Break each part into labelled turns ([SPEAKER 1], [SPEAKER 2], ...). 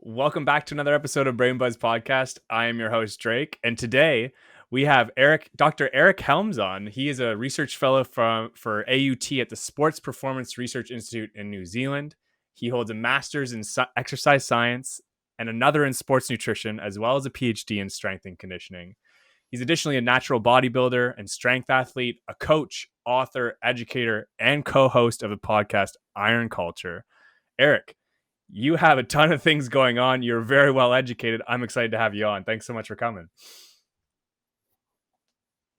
[SPEAKER 1] Welcome back to another episode of Brain Buzz Podcast. I am your host, Drake, and today we have Dr. Eric Helms on. He is a research fellow for AUT at the Sports Performance Research Institute in New Zealand. He holds a master's in exercise science and another in sports nutrition, as well as a PhD in strength and conditioning. He's additionally a natural bodybuilder and strength athlete, a coach, author, educator, and co-host of the podcast Iron Culture. Eric, you have a ton of things going on. You're very well educated. I'm excited to have you on. Thanks so much for coming.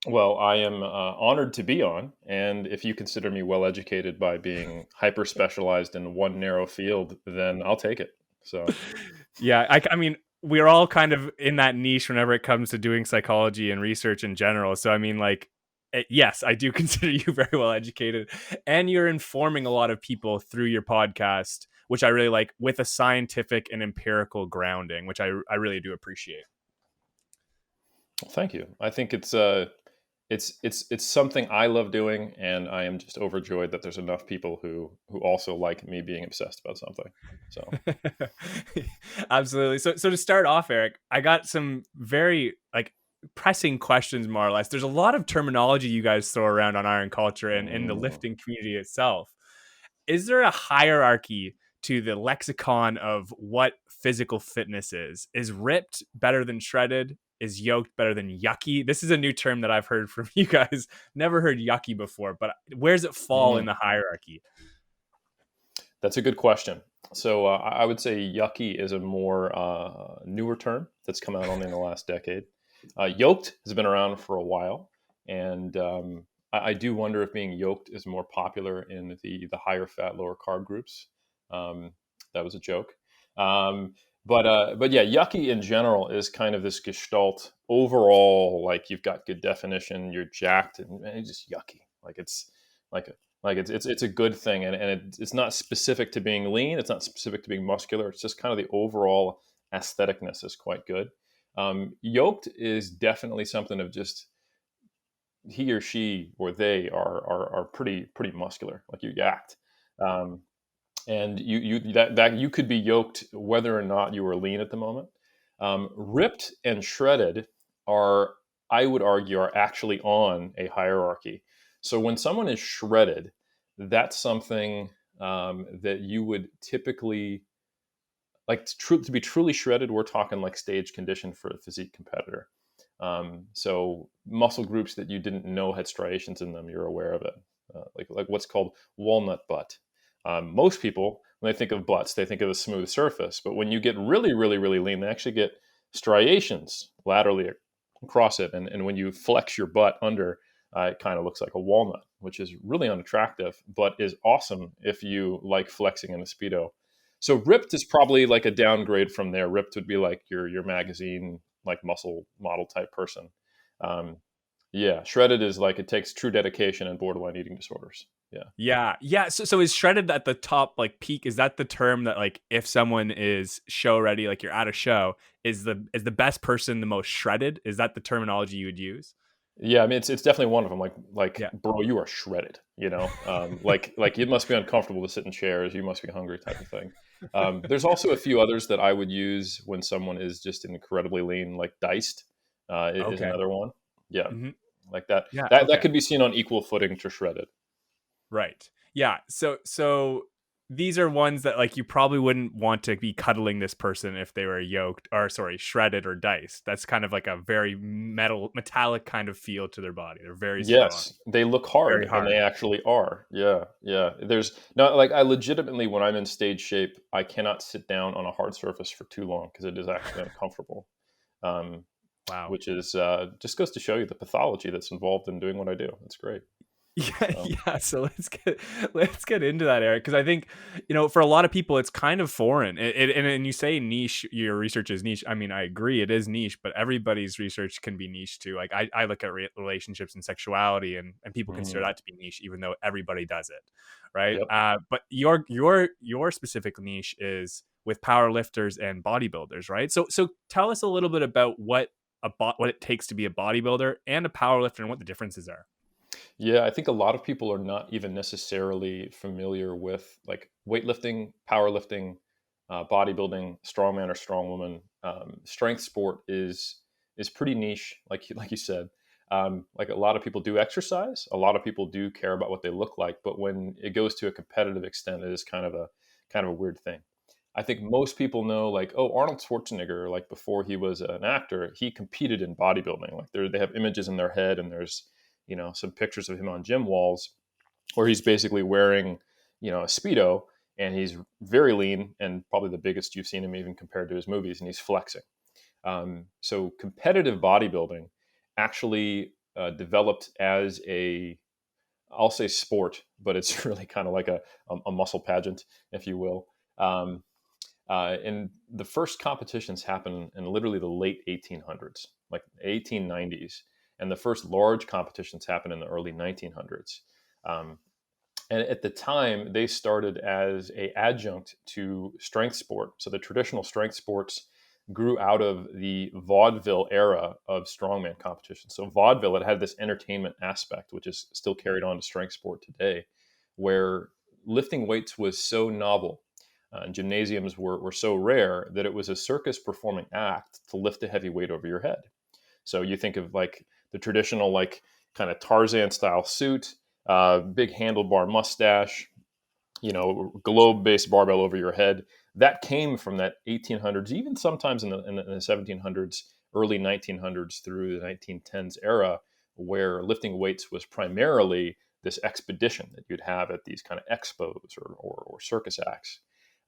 [SPEAKER 2] Well, I am honored to be on. And if you consider me well educated by being hyper specialized in one narrow field, then I'll take it. So,
[SPEAKER 1] yeah, I mean, we're all kind of in that niche whenever it comes to doing psychology and research in general. So, I mean, like, yes, I do consider you very well educated, and you're informing a lot of people through your podcast, which I really like, with a scientific and empirical grounding, which I really do appreciate.
[SPEAKER 2] well, thank you. I think it's something I love doing, and I am just overjoyed that there's enough people who also like me being obsessed about something. So,
[SPEAKER 1] absolutely. So to start off, Eric, I got some very pressing questions, more or less. There's a lot of terminology you guys throw around on Iron Culture and in the lifting community itself. Is there a hierarchy to the lexicon of what physical fitness is? Is ripped better than shredded? Is yoked better than yucky? This is a new term that I've heard from you guys. Never heard yucky before, but where does it fall in the hierarchy?
[SPEAKER 2] That's a good question. So I would say yucky is a more newer term that's come out only in the last decade. Yoked has been around for a while, and I do wonder if being yoked is more popular in the higher fat, lower carb groups. That was a joke. But yeah, yucky in general is kind of this gestalt overall. Like, you've got good definition, you're jacked, and it's just yucky. It's a good thing, and it's not specific to being lean. It's not specific to being muscular. It's just kind of the overall aestheticness is quite good. Yoked is definitely something of just he or she or they are pretty muscular, like you're yacked, and you could be yoked whether or not you were lean at the moment. Ripped and shredded are, I would argue, are actually on a hierarchy. So when someone is shredded, that's something that you would typically like to be truly shredded. We're talking like stage condition for a physique competitor. So muscle groups that you didn't know had striations in them, you're aware of it. Like what's called walnut butt. Most people, when they think of butts, they think of a smooth surface. But when you get really, really, really lean, they actually get striations laterally across it. And when you flex your butt under, it kind of looks like a walnut, which is really unattractive, but is awesome if you like flexing in a Speedo. So ripped is probably like a downgrade from there. Ripped would be like your magazine, like muscle model type person. Yeah, shredded is like it takes true dedication and borderline eating disorders.
[SPEAKER 1] Yeah. So is shredded at the top, like peak? Is that the term that, like, if someone is show ready, like you're at a show, is the best person the most shredded? Is that the terminology you would use?
[SPEAKER 2] Yeah, I mean it's definitely one of them.
[SPEAKER 1] Yeah.
[SPEAKER 2] Bro, you are shredded. Like it must be uncomfortable to sit in chairs. You must be hungry, type of thing. There's also a few others that I would use when someone is just incredibly lean, like diced is
[SPEAKER 1] Okay.
[SPEAKER 2] another one. Yeah,
[SPEAKER 1] Mm-hmm.
[SPEAKER 2] like that.
[SPEAKER 1] Yeah.
[SPEAKER 2] That
[SPEAKER 1] Okay.
[SPEAKER 2] could be seen on equal footing to shredded.
[SPEAKER 1] Right. Yeah. So these are ones that, like, you probably wouldn't want to be cuddling this person if they were shredded or diced. That's kind of like a very metallic kind of feel to their body. They're very strong,
[SPEAKER 2] Yes, they look hard,
[SPEAKER 1] very
[SPEAKER 2] and
[SPEAKER 1] hard.
[SPEAKER 2] they actually are. Yeah, yeah. There's not like I legitimately, when I'm in stage shape, I cannot sit down on a hard surface for too long because it is actually uncomfortable. Um,
[SPEAKER 1] Wow.
[SPEAKER 2] which is just goes to show you the pathology that's involved in doing what I do. That's great.
[SPEAKER 1] Yeah,
[SPEAKER 2] So,
[SPEAKER 1] yeah. So let's get into that, Eric, because I think, for a lot of people it's kind of foreign. And you say niche, your research is niche. I mean, I agree, it is niche, but everybody's research can be niche too. Like I look at relationships and sexuality, and people consider that to be niche, even though everybody does it, right?
[SPEAKER 2] yep.
[SPEAKER 1] But your specific niche is with powerlifters and bodybuilders, right? So tell us a little bit about what it takes to be a bodybuilder and a powerlifter, and what the differences are.
[SPEAKER 2] Yeah, I think a lot of people are not even necessarily familiar with like weightlifting, powerlifting, bodybuilding, strongman or strongwoman, strength sport is pretty niche, like you said. Like a lot of people do exercise, a lot of people do care about what they look like, but when it goes to a competitive extent, it is kind of a weird thing. I think most people know, like, oh, Arnold Schwarzenegger, like before he was an actor, he competed in bodybuilding. Like they have images in their head, and there's some pictures of him on gym walls where he's basically wearing a speedo, and he's very lean and probably the biggest you've seen him even compared to his movies, and he's flexing. So competitive bodybuilding actually developed as I'll say sport, but it's really kind of like a muscle pageant, if you will. Um, and the first competitions happened in literally the late 1800s, like 1890s, and the first large competitions happened in the early 1900s. Um, and at the time, they started as a adjunct to strength sport. So the traditional strength sports grew out of the vaudeville era of strongman competition. So vaudeville, it had this entertainment aspect, which is still carried on to strength sport today, where lifting weights was so novel. And gymnasiums were so rare that it was a circus performing act to lift a heavy weight over your head. So you think of like the traditional, like kind of Tarzan style suit, big handlebar mustache, globe-based barbell over your head. That came from that 1800s, even sometimes in the 1700s, early 1900s through the 1910s era, where lifting weights was primarily this expedition that you'd have at these kind of expos or circus acts.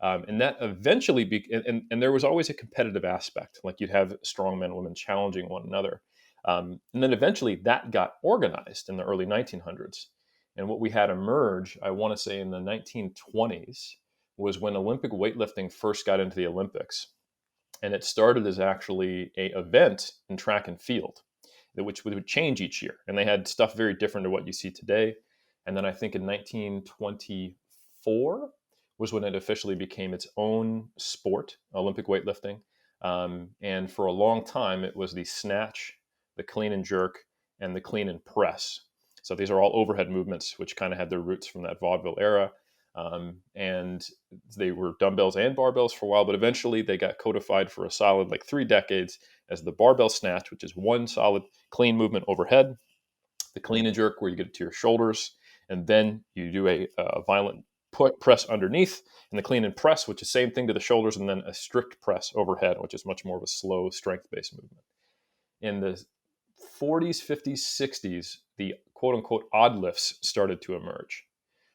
[SPEAKER 2] And that eventually, and there was always a competitive aspect, like you'd have strong men and women challenging one another. And then eventually that got organized in the early 1900s. And what we had emerge, I want to say in the 1920s, was when Olympic weightlifting first got into the Olympics. And it started as actually an event in track and field, which would change each year. And they had stuff very different to what you see today. And then I think in 1924 was when it officially became its own sport, Olympic weightlifting. And for a long time, it was the snatch, the clean and jerk, and the clean and press. So these are all overhead movements, which kind of had their roots from that vaudeville era. And they were dumbbells and barbells for a while, but eventually they got codified for a solid like 3 decades as the barbell snatch, which is one solid clean movement overhead, the clean and jerk where you get it to your shoulders, and then you do a violent press underneath, and the clean and press, which is same thing to the shoulders, and then a strict press overhead, which is much more of a slow strength-based movement. In the 40s, 50s, 60s, the quote-unquote odd lifts started to emerge.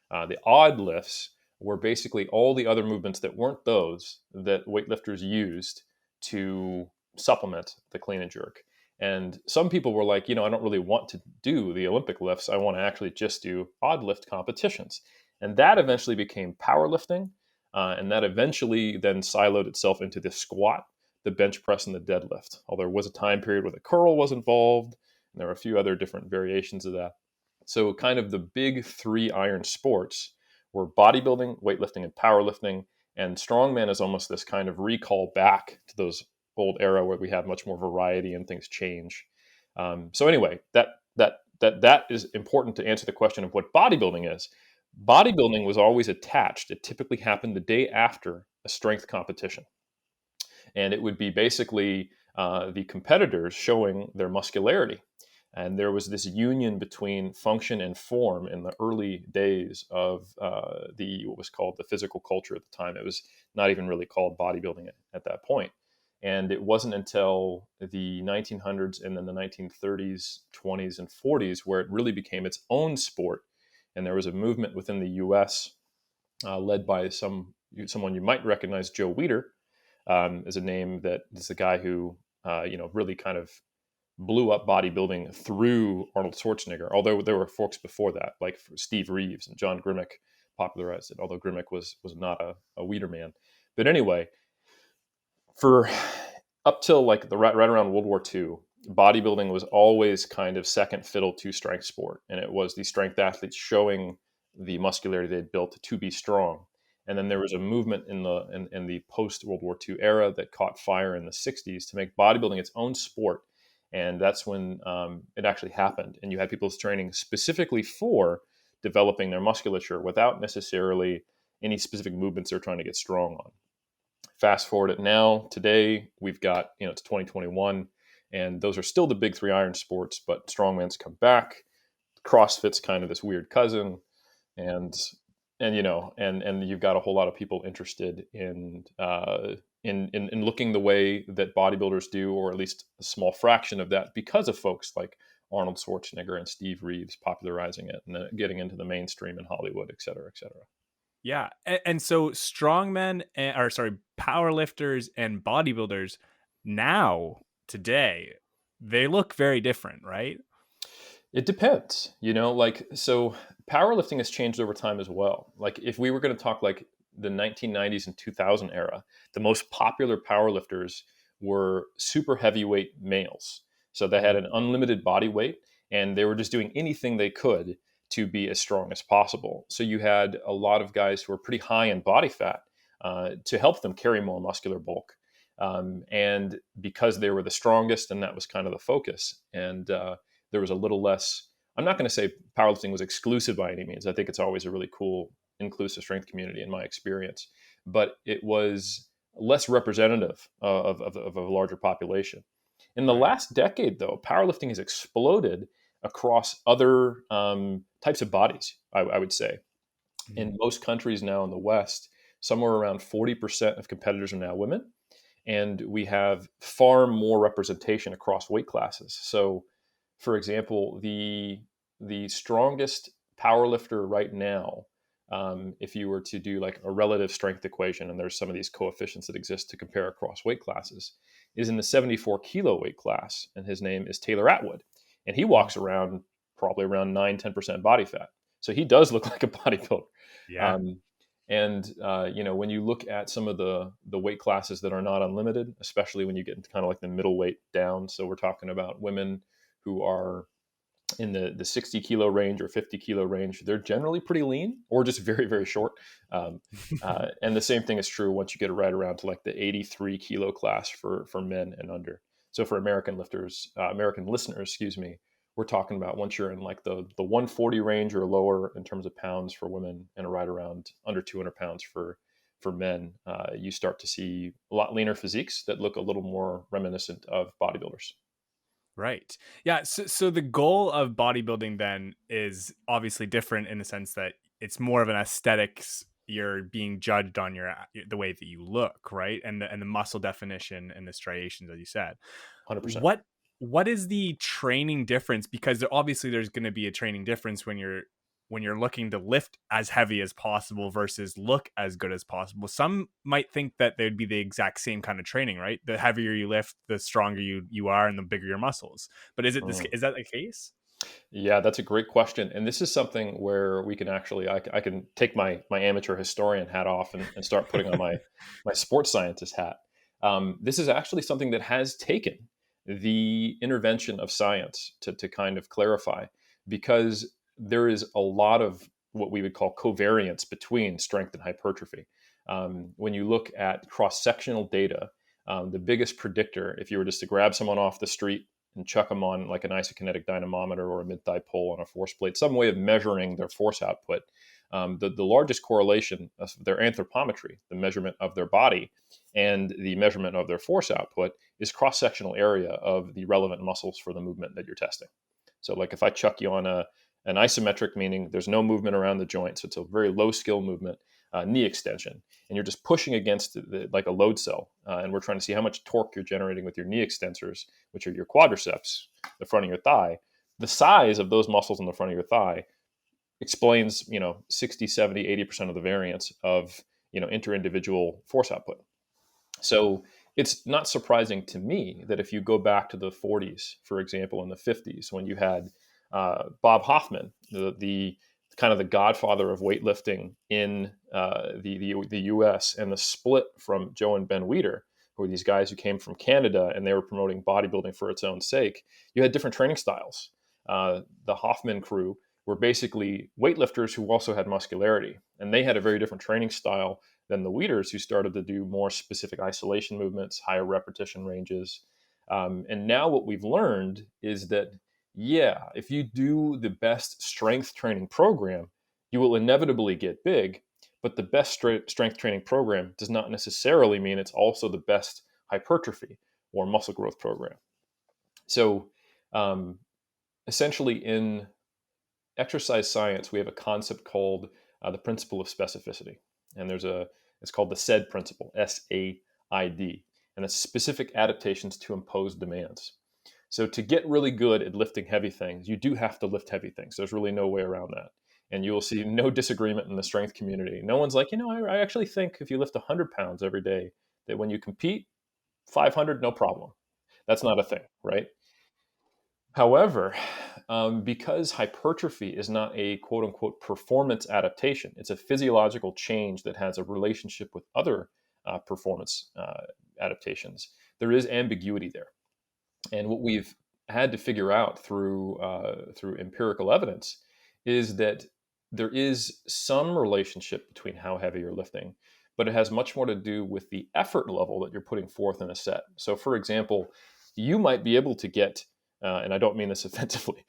[SPEAKER 2] The odd lifts were basically all the other movements that weren't those that weightlifters used to supplement the clean and jerk. And some people were like, I don't really want to do the Olympic lifts. I want to actually just do odd lift competitions. And that eventually became powerlifting. And that eventually then siloed itself into the squat, the bench press, and the deadlift. Although there was a time period where the curl was involved, and there were a few other different variations of that. So kind of the big 3 iron sports were bodybuilding, weightlifting, and powerlifting. And strongman is almost this kind of recall back to those old era where we have much more variety and things change. So anyway, that is important to answer the question of what bodybuilding is. Bodybuilding was always attached. It typically happened the day after a strength competition. And it would be basically the competitors showing their muscularity. And there was this union between function and form in the early days of what was called the physical culture at the time. It was not even really called bodybuilding at that point. And it wasn't until the 1900s and then the 1930s, 20s, and 40s where it really became its own sport. And there was a movement within the U.S. Led by someone you might recognize, Joe Weider, is a name that is the guy who really kind of blew up bodybuilding through Arnold Schwarzenegger, although there were folks before that, like Steve Reeves and John Grimmick popularized it, although Grimmick was not a Weider man. But anyway, for up till like right around World War II, bodybuilding was always kind of second fiddle to strength sport. And it was the strength athletes showing the muscularity they'd built to be strong. And then there was a movement in the post World War II era that caught fire in the 60s to make bodybuilding its own sport. And that's when it actually happened. And you had people training specifically for developing their musculature without necessarily any specific movements they're trying to get strong on. Fast forward it now, today, we've got, it's 2021, and those are still the big three iron sports, but strongman's come back. CrossFit's kind of this weird cousin, and and you've got a whole lot of people interested in looking the way that bodybuilders do, or at least a small fraction of that, because of folks like Arnold Schwarzenegger and Steve Reeves popularizing it and getting into the mainstream in Hollywood, et cetera, et cetera.
[SPEAKER 1] Yeah. And so strongmen powerlifters and bodybuilders now, today, they look very different, right?
[SPEAKER 2] It depends, so powerlifting has changed over time as well. Like if we were going to talk like the 1990s and 2000 era, the most popular powerlifters were super heavyweight males. So they had an unlimited body weight and they were just doing anything they could to be as strong as possible. So you had a lot of guys who were pretty high in body fat to help them carry more muscular bulk. And because they were the strongest, and that was kind of the focus. And there was a little less. I'm not going to say powerlifting was exclusive by any means. I think it's always a really cool, inclusive strength community in my experience, but it was less representative of a larger population. In the last decade, though, powerlifting has exploded across other types of bodies, I would say. In most countries now in the West, somewhere around 40% of competitors are now women, and we have far more representation across weight classes. So, for example, the strongest powerlifter right now, if you were to do like a relative strength equation, and there's some of these coefficients that exist to compare across weight classes, is in the 74 kilo weight class, and his name is Taylor Atwood, and he walks around probably around 9-10% body fat. So he does look like a bodybuilder.
[SPEAKER 1] Yeah.
[SPEAKER 2] When you look at some of the weight classes that are not unlimited, especially when you get into kind of like the middleweight down, so we're talking about women who are in the 60 kilo range or 50 kilo range, they're generally pretty lean or just very, very short. And the same thing is true once you get right around to like the 83 kilo class for men and under. So for American listeners, we're talking about once you're in like the 140 range or lower in terms of pounds for women, and right around under 200 pounds for men, you start to see a lot leaner physiques that look a little more reminiscent of bodybuilders.
[SPEAKER 1] Right. Yeah. So the goal of bodybuilding then is obviously different in the sense that it's more of an aesthetics. You're being judged on the way that you look, right? And the muscle definition and the striations, as you said.
[SPEAKER 2] 100%.
[SPEAKER 1] What is the training difference? Because obviously there's going to be a training difference when you're looking to lift as heavy as possible versus look as good as possible. Some might think that they'd be the exact same kind of training, right? The heavier you lift, the stronger you are and the bigger your muscles. But is that the case?
[SPEAKER 2] Yeah, that's a great question. And this is something where we can actually, I can take my amateur historian hat off and start putting on my sports scientist hat. This is actually something that has taken the intervention of science to kind of clarify, because there is a lot of what we would call covariance between strength and hypertrophy. When you look at cross-sectional data, the biggest predictor, if you were just to grab someone off the street and chuck them on like an isokinetic dynamometer or a mid-thigh pull on a force plate, some way of measuring their force output, the largest correlation of their anthropometry, the measurement of their body, and the measurement of their force output is cross-sectional area of the relevant muscles for the movement that you're testing. So like if I chuck you on an isometric, meaning there's no movement around the joint, so it's a very low skill movement, knee extension, and you're just pushing against like a load cell, and we're trying to see how much torque you're generating with your knee extensors, which are your quadriceps, the front of your thigh. The size of those muscles in the front of your thigh explains 60, 70, 80% of the variance of inter-individual force output. So it's not surprising to me that if you go back to the 40s, for example, in the 50s, when you had Bob Hoffman, the kind of the godfather of weightlifting in the U.S., and the split from Joe and Ben Weider, who were these guys who came from Canada and they were promoting bodybuilding for its own sake. You had different training styles. The Hoffman crew were basically weightlifters who also had muscularity, and they had a very different training style than the Weiders, who started to do more specific isolation movements, higher repetition ranges. And now what we've learned is that, yeah, if you do the best strength training program, you will inevitably get big, But the best strength training program does not necessarily mean it's also the best hypertrophy or muscle growth program. So essentially in exercise science, we have a concept called the principle of specificity. And it's called the SAID principle, SAID, and it's specific adaptations to imposed demands. So to get really good at lifting heavy things, you do have to lift heavy things. There's really no way around that. And you will see no disagreement in the strength community. No one's like, I actually think if you lift 100 pounds every day, that when you compete, 500, no problem. That's not a thing, right? However, because hypertrophy is not a quote unquote performance adaptation, it's a physiological change that has a relationship with other performance adaptations. There is ambiguity there. And what we've had to figure out through empirical evidence is that there is some relationship between how heavy you're lifting, but it has much more to do with the effort level that you're putting forth in a set. So, for example, you might be able to get, and I don't mean this offensively,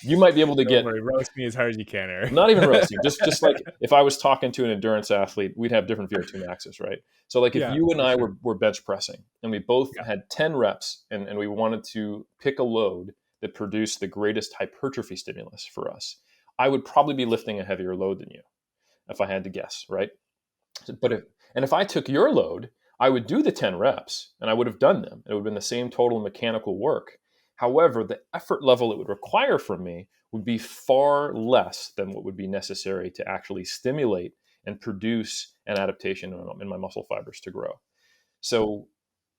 [SPEAKER 2] you might be able to
[SPEAKER 1] Don't
[SPEAKER 2] get
[SPEAKER 1] worry, roast me as hard as you can, Eric.
[SPEAKER 2] not even roasting, just like if I was talking to an endurance athlete, we'd have different VO2 maxes, right? So like if
[SPEAKER 1] Yeah,
[SPEAKER 2] you and
[SPEAKER 1] for
[SPEAKER 2] I
[SPEAKER 1] sure.
[SPEAKER 2] were bench pressing and we both
[SPEAKER 1] Yeah.
[SPEAKER 2] had 10 reps and we wanted to pick a load that produced the greatest hypertrophy stimulus for us, I would probably be lifting a heavier load than you if I had to guess, right? If I took your load, I would do the 10 reps and I would have done them. It would have been the same total mechanical work. However, the effort level it would require from me would be far less than what would be necessary to actually stimulate and produce an adaptation in my muscle fibers to grow. So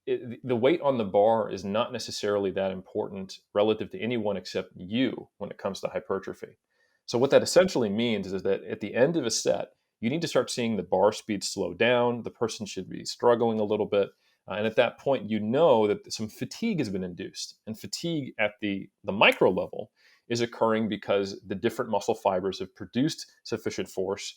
[SPEAKER 2] the weight on the bar is not necessarily that important relative to anyone except you when it comes to hypertrophy. So what that essentially means is that at the end of a set, you need to start seeing the bar speed slow down. The person should be struggling a little bit. And at that point, you know that some fatigue has been induced. And fatigue at the micro level is occurring because the different muscle fibers have produced sufficient force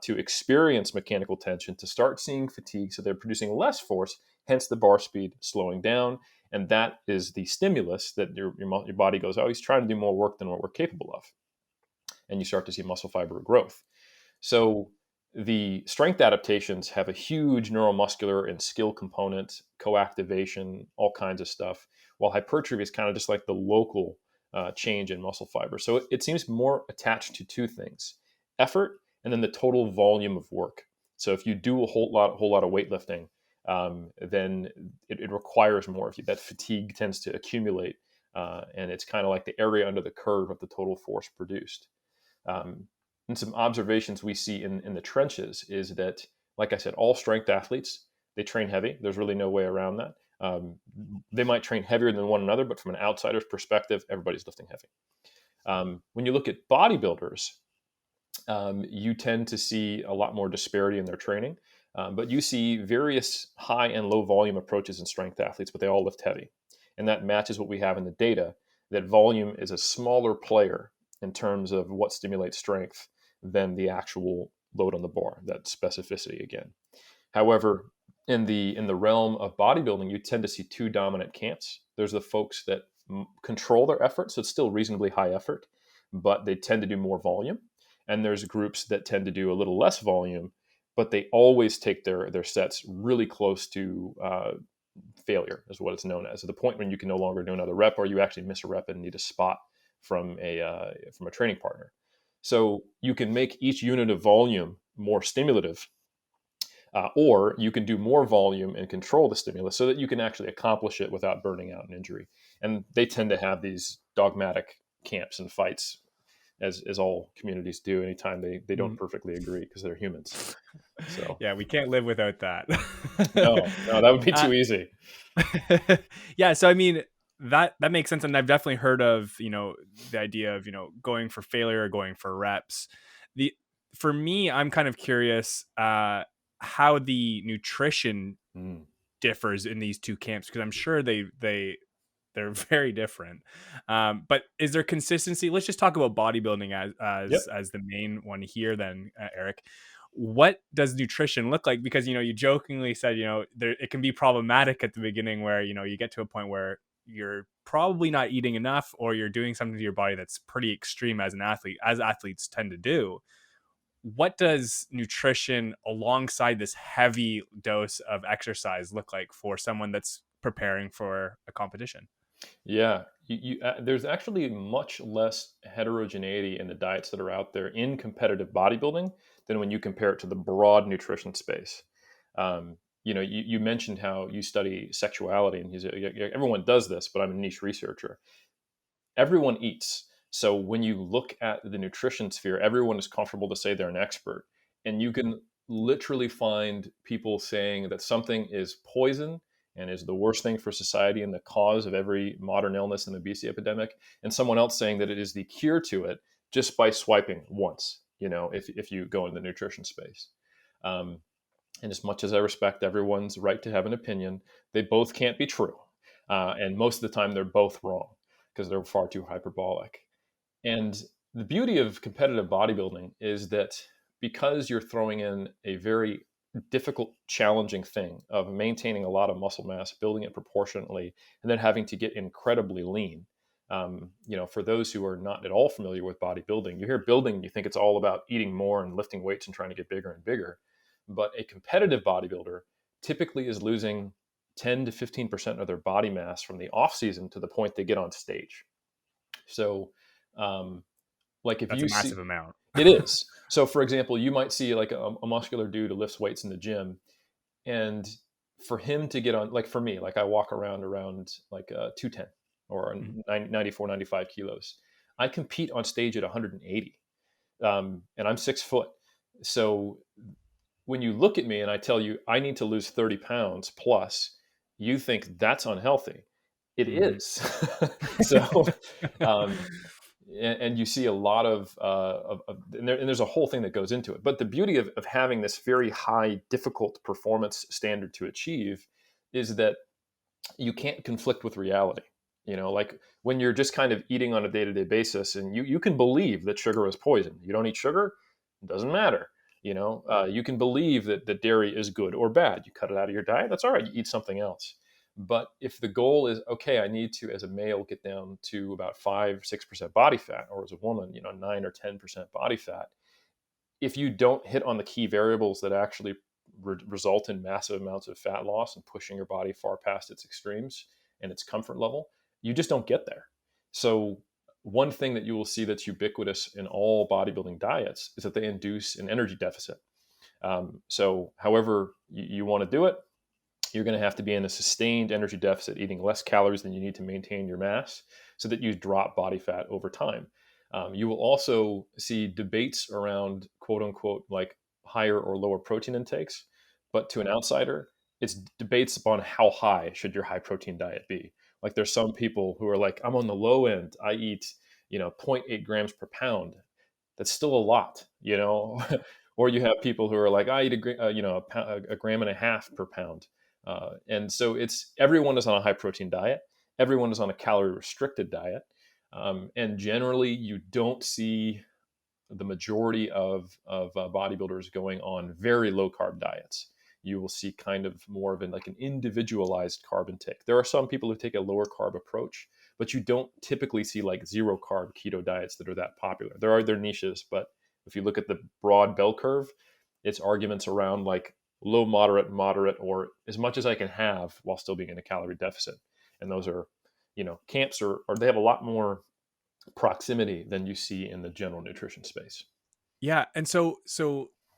[SPEAKER 2] to experience mechanical tension to start seeing fatigue. So they're producing less force, hence the bar speed slowing down. And that is the stimulus that your body goes, oh, he's trying to do more work than what we're capable of. And you start to see muscle fiber growth. So the strength adaptations have a huge neuromuscular and skill component, co-activation, all kinds of stuff, while hypertrophy is kind of just like the local change in muscle fiber. So it seems more attached to two things: effort and then the total volume of work. So if you do a whole lot of weightlifting, then it requires more of you. That fatigue tends to accumulate, and it's kind of like the area under the curve of the total force produced. And some observations we see in the trenches is that, like I said, all strength athletes, they train heavy. There's really no way around that. They might train heavier than one another, but from an outsider's perspective, everybody's lifting heavy. When you look at bodybuilders, you tend to see a lot more disparity in their training, but you see various high and low volume approaches in strength athletes, but they all lift heavy. And that matches what we have in the data, that volume is a smaller player in terms of what stimulates strength than the actual load on the bar, that specificity again. However, in the realm of bodybuilding, you tend to see two dominant camps. There's the folks that control their effort, so it's still reasonably high effort, but they tend to do more volume. And there's groups that tend to do a little less volume, but they always take their sets really close to failure, is what it's known as, to the point when you can no longer do another rep, or you actually miss a rep and need a spot from a training partner. So you can make each unit of volume more stimulative, or you can do more volume and control the stimulus so that you can actually accomplish it without burning out and injury. And they tend to have these dogmatic camps and fights, as all communities do anytime they don't perfectly agree, because they're humans. So
[SPEAKER 1] Yeah, we can't live without that.
[SPEAKER 2] no, that would be too easy.
[SPEAKER 1] Yeah, so I mean, that makes sense, and I've definitely heard of, the idea of, going for failure or going for reps. For me, I'm kind of curious how the nutrition differs in these two camps, because I'm sure they're very different. But is there consistency? Let's just talk about bodybuilding as the main one here then, Eric. What does nutrition look like? Because, you jokingly said, it can be problematic at the beginning where, you get to a point where you're probably not eating enough, or you're doing something to your body that's pretty extreme as an athlete, as athletes tend to do. what does nutrition alongside this heavy dose of exercise look like for someone that's preparing for a competition?
[SPEAKER 2] Yeah, there's actually much less heterogeneity in the diets that are out there in competitive bodybuilding than when you compare it to the broad nutrition space. You mentioned how you study sexuality, and everyone does this, but I'm a niche researcher. Everyone eats. So when you look at the nutrition sphere, everyone is comfortable to say they're an expert. And you can literally find people saying that something is poison and is the worst thing for society and the cause of every modern illness and obesity epidemic, and someone else saying that it is the cure to it just by swiping once, if you go in the nutrition space. Um, and as much as I respect everyone's right to have an opinion, they both can't be true. And most of the time, they're both wrong because they're far too hyperbolic. And the beauty of competitive bodybuilding is that because you're throwing in a very difficult, challenging thing of maintaining a lot of muscle mass, building it proportionately, and then having to get incredibly lean. For those who are not at all familiar with bodybuilding, you hear building and you think it's all about eating more and lifting weights and trying to get bigger and bigger. But a competitive bodybuilder typically is losing 10 to 15% of their body mass from the off season to the point they get on stage. So, um, like if
[SPEAKER 1] That's a
[SPEAKER 2] you
[SPEAKER 1] massive
[SPEAKER 2] see,
[SPEAKER 1] amount.
[SPEAKER 2] it is. So, for example, you might see like a muscular dude who lifts weights in the gym, and for him to get on, like for me, like I walk around like 210 or
[SPEAKER 1] Mhm.
[SPEAKER 2] 94, 95 kilos. I compete on stage at 180, and I'm 6 foot. So when you look at me and I tell you I need to lose 30 pounds plus, you think that's unhealthy. It
[SPEAKER 1] Mhm.
[SPEAKER 2] is. So, um, and you see a lot and there's a whole thing that goes into it. But the beauty of having this very high, difficult performance standard to achieve is that you can't conflict with reality. Like when you're just kind of eating on a day-to-day basis, and you can believe that sugar is poison. You don't eat sugar, it doesn't matter. You can believe that dairy is good or bad. You cut it out of your diet, that's all right. You eat something else. But if the goal is, okay, I need to, as a male, get down to about 5-6% body fat, or as a woman, 9 or 10% body fat, if you don't hit on the key variables that actually result in massive amounts of fat loss and pushing your body far past its extremes and its comfort level, you just don't get there. So, one thing that you will see that's ubiquitous in all bodybuilding diets is that they induce an energy deficit. So, however you want to do it, you're going to have to be in a sustained energy deficit, eating less calories than you need to maintain your mass so that you drop body fat over time. You will also see debates around quote unquote like higher or lower protein intakes. But to an outsider, it's debates upon how high should your high protein diet be. Like there's some people who are like, I'm on the low end. I eat, 0.8 grams per pound. That's still a lot. Or you have people who are like, I eat a gram and a half per pound. And so everyone is on a high protein diet. Everyone is on a calorie restricted diet. And generally, you don't see the majority of bodybuilders going on very low carb diets. You will see kind of more of like an individualized carb intake. There are some people who take a lower carb approach, but you don't typically see like zero carb keto diets that are that popular. There are their niches, but if you look at the broad bell curve, it's arguments around like low, moderate, or as much as I can have while still being in a calorie deficit. And those are, camps or they have a lot more proximity than you see in the general nutrition space.
[SPEAKER 1] Yeah, and so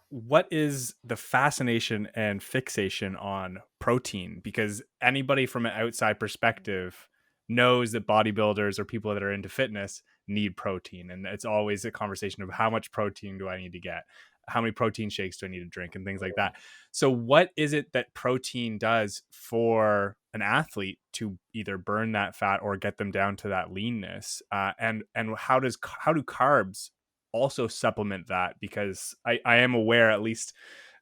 [SPEAKER 1] what is the fascination and fixation on protein? Because anybody from an outside perspective knows that bodybuilders or people that are into fitness need protein, and it's always a conversation of how much protein do I need to get? How many protein shakes do I need to drink and things like that. So what is it that protein does for an athlete to either burn that fat or get them down to that leanness? And how do carbs also supplement that? Because I am aware, at least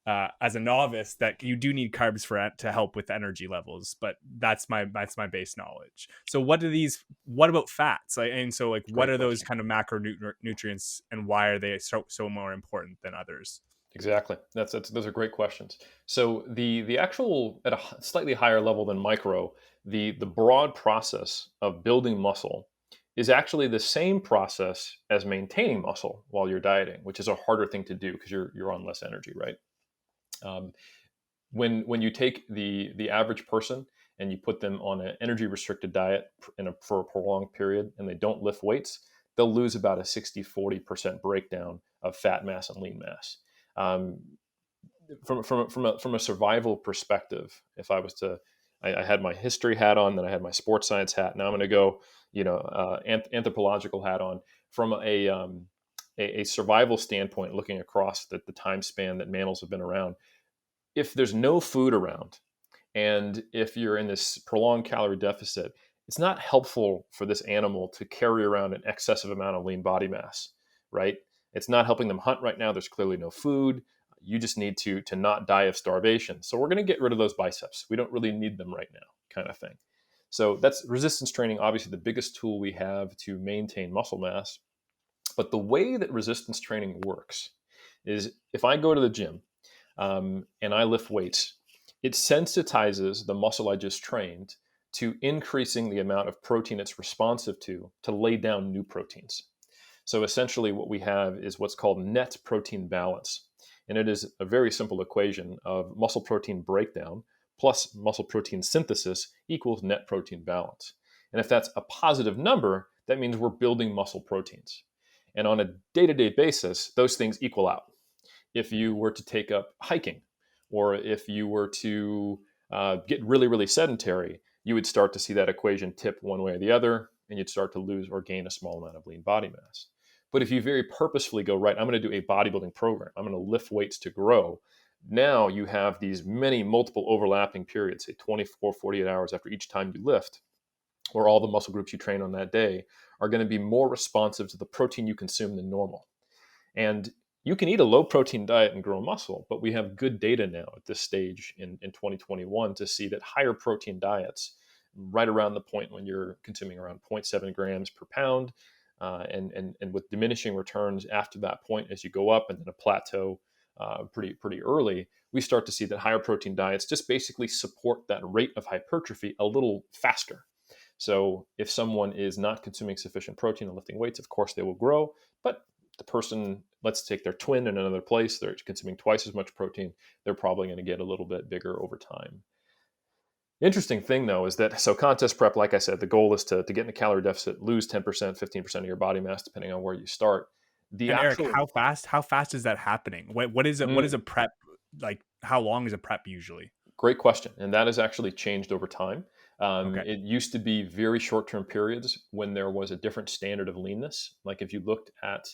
[SPEAKER 1] as a novice, that you do need carbs to help with energy levels, but that's my base knowledge. So what about fats? What
[SPEAKER 2] Great
[SPEAKER 1] are those
[SPEAKER 2] question.
[SPEAKER 1] kind of macronutrients, and why are they so more important than others?
[SPEAKER 2] Exactly. Those are great questions. So the actual at a slightly higher level than micro, the broad process of building muscle is actually the same process as maintaining muscle while you're dieting, which is a harder thing to do because you're on less energy, right? Um, when you take the average person and you put them on an energy restricted diet for a prolonged period and they don't lift weights, they'll lose about a 60-40% breakdown of fat mass and lean mass. Um, from a survival perspective, if I was to, I had my history hat on, then I had my sports science hat. Now I'm going to go, anthropological hat on from a survival standpoint, looking across the time span that mammals have been around. If there's no food around, and if you're in this prolonged calorie deficit, it's not helpful for this animal to carry around an excessive amount of lean body mass, right? It's not helping them hunt right now. There's clearly no food. You just need to not die of starvation. So we're going to get rid of those biceps. We don't really need them right now, kind of thing. So that's resistance training, obviously the biggest tool we have to maintain muscle mass. But the way that resistance training works is if I go to the gym and I lift weights, it sensitizes the muscle I just trained to increasing the amount of protein it's responsive to lay down new proteins. So essentially what we have is what's called net protein balance. And it is a very simple equation of muscle protein breakdown plus muscle protein synthesis equals net protein balance. And if that's a positive number, that means we're building muscle proteins. And on a day-to-day basis, those things equal out. If you were to take up hiking, or if you were to get really, really sedentary, you would start to see that equation tip one way or the other, and you'd start to lose or gain a small amount of lean body mass. But if you very purposefully go, right, I'm going to do a bodybuilding program, I'm going to lift weights to grow. Now you have these multiple overlapping periods, say 24, 48 hours after each time you lift, where all the muscle groups you train on that day are going to be more responsive to the protein you consume than normal. And you can eat a low protein diet and grow muscle, but we have good data now at this stage in 2021 to see that higher protein diets, right around the point when you're consuming around 0.7 grams per pound, and with diminishing returns after that point as you go up, and then a plateau pretty early, we start to see that higher protein diets just basically support that rate of hypertrophy a little faster. So if someone is not consuming sufficient protein and lifting weights, of course they will grow, but the person, let's take their twin in another place, they're consuming twice as much protein, they're probably going to get a little bit bigger over time. Interesting thing though is that, so contest prep, like I said, the goal is to get in a calorie deficit, lose 10%, 15% of your body mass, depending on where you start. The
[SPEAKER 1] And Eric,
[SPEAKER 2] actual
[SPEAKER 1] how fast is that happening? What is it? What is a prep like? How long is a prep usually?
[SPEAKER 2] Great question. And that has actually changed over time.
[SPEAKER 1] Okay.
[SPEAKER 2] It used to be very short-term periods when there was a different standard of leanness. Like if you looked at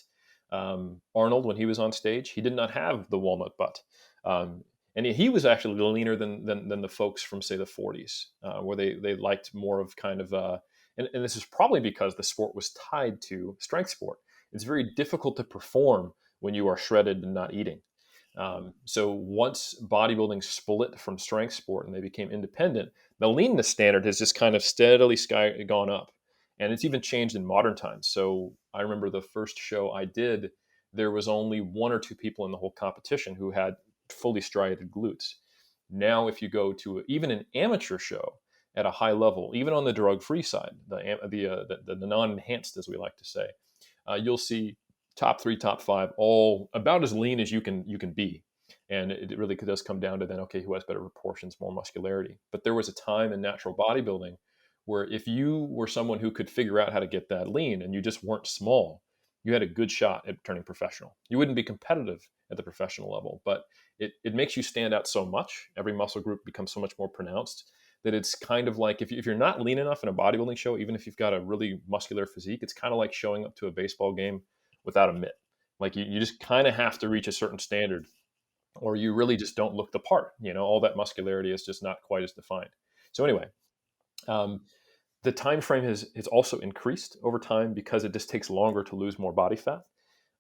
[SPEAKER 2] Arnold when he was on stage, he did not have the walnut butt. And he was actually leaner than the folks from, say, the 40s, where they liked more of kind of, and this is probably because the sport was tied to strength sport. It's very difficult to perform when you are shredded and not eating. So once bodybuilding split from strength sport and they became independent, the leanness standard has just kind of steadily gone up. And it's even changed in modern times. So I remember the first show I did, there was only one or two people in the whole competition who had fully striated glutes. Now, if you go to even an amateur show at a high level, even on the drug-free side, the non-enhanced, as we like to say, you'll see top 3, top 5, all about as lean as you can be. And it really does come down to then, okay, who has better proportions, more muscularity. But there was a time in natural bodybuilding where if you were someone who could figure out how to get that lean and you just weren't small, you had a good shot at turning professional. You wouldn't be competitive at the professional level, but it makes you stand out so much. Every muscle group becomes so much more pronounced that it's kind of like if you're not lean enough in a bodybuilding show, even if you've got a really muscular physique, it's kind of like showing up to a baseball game without a mitt. Like you just kind of have to reach a certain standard or you really just don't look the part. All that muscularity is just not quite as defined. So anyway, the time frame has also increased over time because it just takes longer to lose more body fat.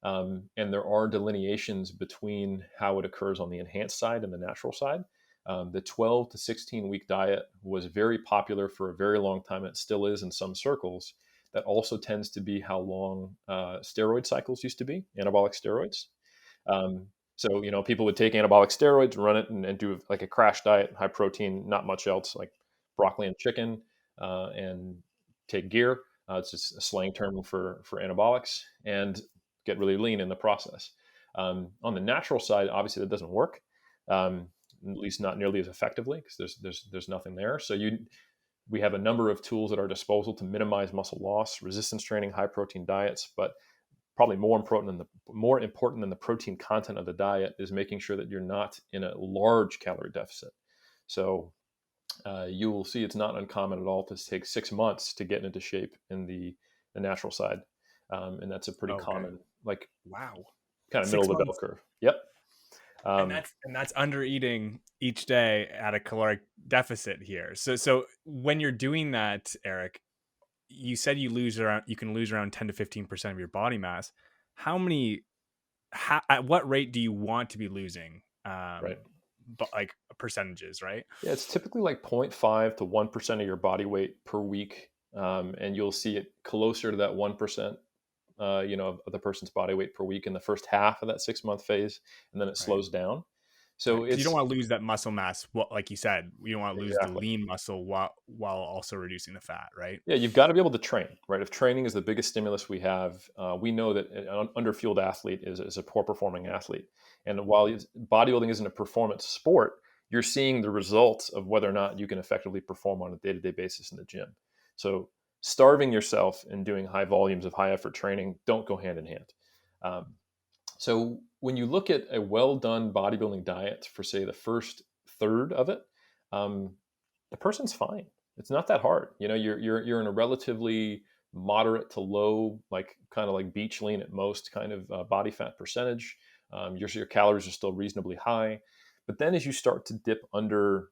[SPEAKER 2] And there are delineations between how it occurs on the enhanced side and the natural side. The 12 to 16 week diet was very popular for a very long time. And it still is in some circles. That also tends to be how long steroid cycles used to be, anabolic steroids. So, people would take anabolic steroids, run it and do like a crash diet, high protein, not much else, like broccoli and chicken, and take gear. It's just a slang term for anabolics, and get really lean in the process. On the natural side, obviously that doesn't work, at least not nearly as effectively, because there's nothing there. So we have a number of tools at our disposal to minimize muscle loss, resistance training, high protein diets, but probably more important than the protein content of the diet is making sure that you're not in a large calorie deficit. So you will see it's not uncommon at all to take 6 months to get into shape in the natural side, and that's a pretty
[SPEAKER 1] Okay.
[SPEAKER 2] common, like,
[SPEAKER 1] Wow.
[SPEAKER 2] kind of middle
[SPEAKER 1] Six
[SPEAKER 2] of the bell
[SPEAKER 1] months.
[SPEAKER 2] curve. Yep.
[SPEAKER 1] And
[SPEAKER 2] Um,
[SPEAKER 1] that's under eating each day at a caloric deficit here. So when you're doing that, Eric, you said you can lose around 10 to 15% of your body mass. How many at what rate do you want to be losing?
[SPEAKER 2] right.
[SPEAKER 1] But like percentages, right?
[SPEAKER 2] Yeah, it's typically like 0.5 to 1% of your body weight per week, and you'll see it closer to that 1%. Of the person's body weight per week in the first half of that 6 month phase, and then it
[SPEAKER 1] Right.
[SPEAKER 2] slows down.
[SPEAKER 1] Right.
[SPEAKER 2] So
[SPEAKER 1] Because you don't
[SPEAKER 2] it's
[SPEAKER 1] want to lose that muscle mass. Well, like you said, you don't want to lose the
[SPEAKER 2] exactly.
[SPEAKER 1] lean muscle while also reducing the fat, right?
[SPEAKER 2] Yeah, you've got to be able to train, right? If training is the biggest stimulus we have, we know that an underfueled athlete is a poor performing athlete. And while bodybuilding isn't a performance sport, you're seeing the results of whether or not you can effectively perform on a day to day basis in the gym. So starving yourself and doing high volumes of high effort training don't go hand in hand. Um, so when you look at a well done bodybuilding diet for, say, the first third of it, um, the person's fine. It's not that hard. You're in a relatively moderate to low, like kind of like beach lean at most, kind of body fat percentage. Your calories are still reasonably high, but then as you start to dip under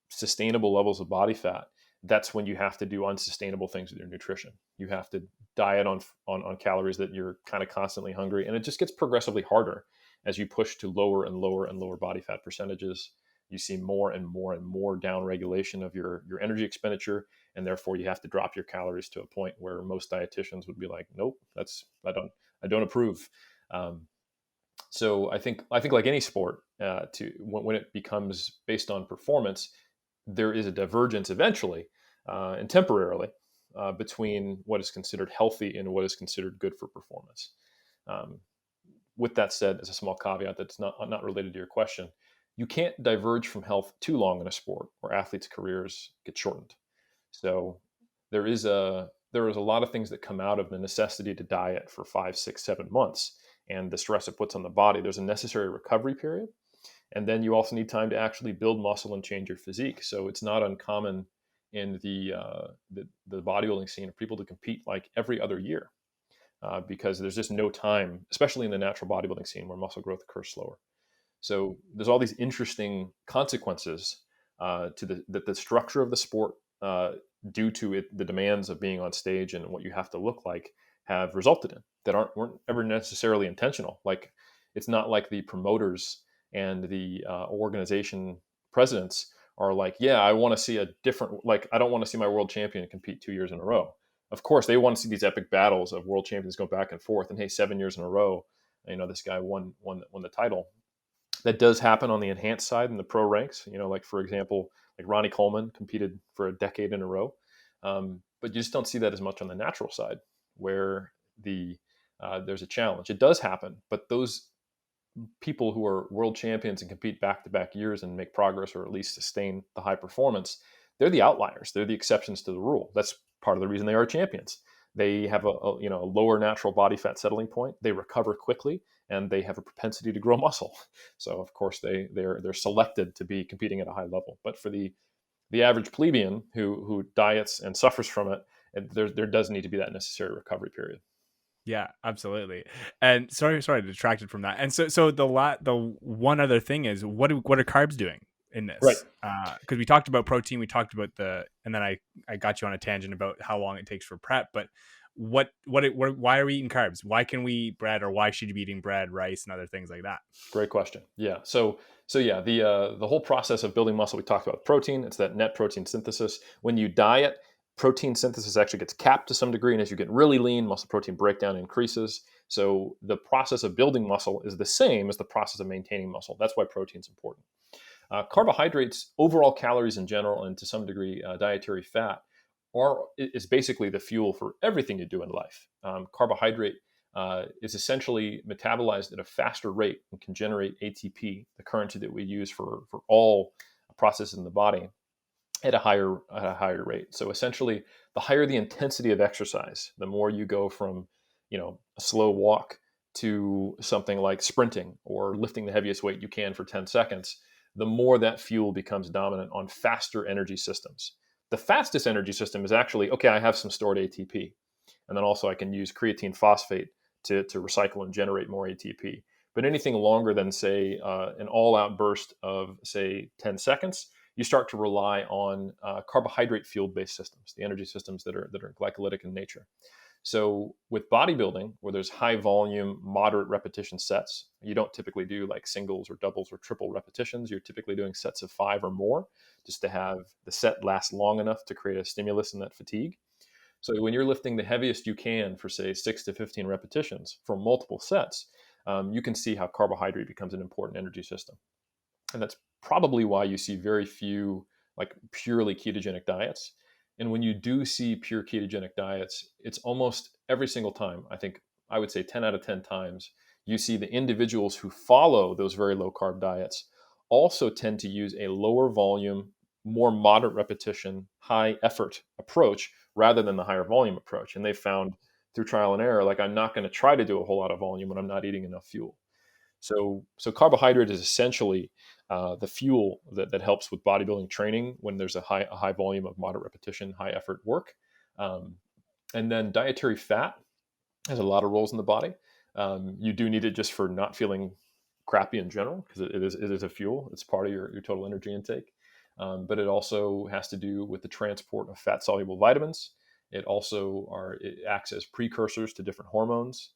[SPEAKER 2] sustainable levels of body fat, that's when you have to do unsustainable things with your nutrition. You have to diet on calories that you're kind of constantly hungry, and it just gets progressively harder as you push to lower and lower and lower body fat percentages. You see more and more and more down regulation of your energy expenditure, and therefore you have to drop your calories to a point where most dietitians would be like, nope, I don't approve. Um, so I think like any sport, when it becomes based on performance, there is a divergence eventually, and temporarily, between what is considered healthy and what is considered good for performance. Um, with that said, as a small caveat that's not related to your question, you can't diverge from health too long in a sport, or athletes' careers get shortened. So there is a lot of things that come out of the necessity to diet for 5, 6, 7 months, and the stress it puts on the body. There's a necessary recovery period, and then you also need time to actually build muscle and change your physique. So it's not uncommon in the bodybuilding scene for people to compete like every other year, because there's just no time, especially in the natural bodybuilding scene where muscle growth occurs slower. So there's all these interesting consequences, to the structure of the sport, due to the demands of being on stage and what you have to look like, have resulted in, that weren't ever necessarily intentional. Like, it's not like the promoters and the organization presidents are like, yeah, I want to see a different, like, I don't want to see my world champion compete 2 years in a row. Of course, they want to see these epic battles of world champions go back and forth. And hey, 7 years in a row, this guy won the title. That does happen on the enhanced side in the pro ranks. Like, for example, like Ronnie Coleman competed for a decade in a row, but you just don't see that as much on the natural side, where there's a challenge. It does happen, but those people who are world champions and compete back to back years and make progress, or at least sustain the high performance, they're the outliers. They're the exceptions to the rule. That's part of the reason they are champions. They have a lower natural body fat settling point. They recover quickly, and they have a propensity to grow muscle. So of course they're selected to be competing at a high level. But for the average plebeian who diets and suffers from it, there does need to be that necessary recovery period.
[SPEAKER 1] Yeah, absolutely. And sorry, detracted from that. And so the one other thing is, what are carbs doing in
[SPEAKER 2] Right.
[SPEAKER 1] this? Because we talked about protein, we talked about and then I got you on a tangent about how long it takes for prep. But why are we eating carbs? Why can we eat bread, or why should you be eating bread, rice, and other things like that?
[SPEAKER 2] Great question. Yeah. So yeah, the whole process of building muscle, we talked about protein. It's that net protein synthesis. When you diet, protein synthesis actually gets capped to some degree, and as you get really lean, muscle protein breakdown increases. So the process of building muscle is the same as the process of maintaining muscle. That's why protein is important. Carbohydrates, overall calories in general, and to some degree dietary fat, is basically the fuel for everything you do in life. Carbohydrate is essentially metabolized at a faster rate and can generate ATP, the currency that we use for all processes in the body, at a higher rate. So essentially, the higher the intensity of exercise, the more you go from, a slow walk to something like sprinting or lifting the heaviest weight you can for 10 seconds, the more that fuel becomes dominant on faster energy systems. The fastest energy system is actually, okay, I have some stored ATP. And then also I can use creatine phosphate to recycle and generate more ATP. But anything longer than, say, an all-out burst of, say, 10 seconds, you start to rely on carbohydrate fuel-based systems, the energy systems that are glycolytic in nature. So with bodybuilding, where there's high volume, moderate repetition sets, you don't typically do like singles or doubles or triple repetitions. You're typically doing sets of 5 or more, just to have the set last long enough to create a stimulus in that fatigue. So when you're lifting the heaviest you can for, say, 6 to 15 repetitions for multiple sets, you can see how carbohydrate becomes an important energy system. And that's probably why you see very few like purely ketogenic diets. And when you do see pure ketogenic diets, it's almost every single time, I would say 10 out of 10 times, you see the individuals who follow those very low carb diets also tend to use a lower volume, more moderate repetition, high effort approach rather than the higher volume approach. And they found through trial and error, like, I'm not going to try to do a whole lot of volume when I'm not eating enough fuel. So carbohydrate is essentially the fuel that helps with bodybuilding training when there's a high volume of moderate repetition, high effort work. And then dietary fat has a lot of roles in the body. You do need it just for not feeling crappy in general, because it is a fuel. It's part of your total energy intake. But it also has to do with the transport of fat-soluble vitamins. It acts as precursors to different hormones.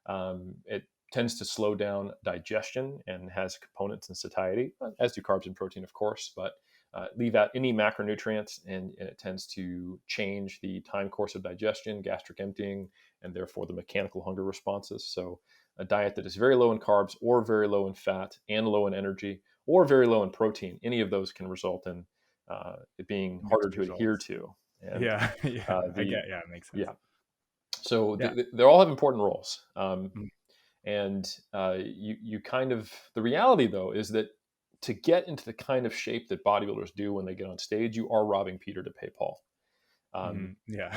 [SPEAKER 2] It tends to slow down digestion and has components in satiety, as do carbs and protein, of course, but leave out any macronutrients, and it tends to change the time course of digestion, gastric emptying, and therefore the mechanical hunger responses. So a diet that is very low in carbs or very low in fat and low in energy or very low in protein, any of those can result in it being harder to adhere to. And,
[SPEAKER 1] yeah. It makes sense.
[SPEAKER 2] Yeah. So
[SPEAKER 1] Yeah.
[SPEAKER 2] they all have important roles.
[SPEAKER 1] Mm.
[SPEAKER 2] And you kind of, the reality though, is that to get into the kind of shape that bodybuilders do when they get on stage, you are robbing Peter to pay Paul.
[SPEAKER 1] Yeah.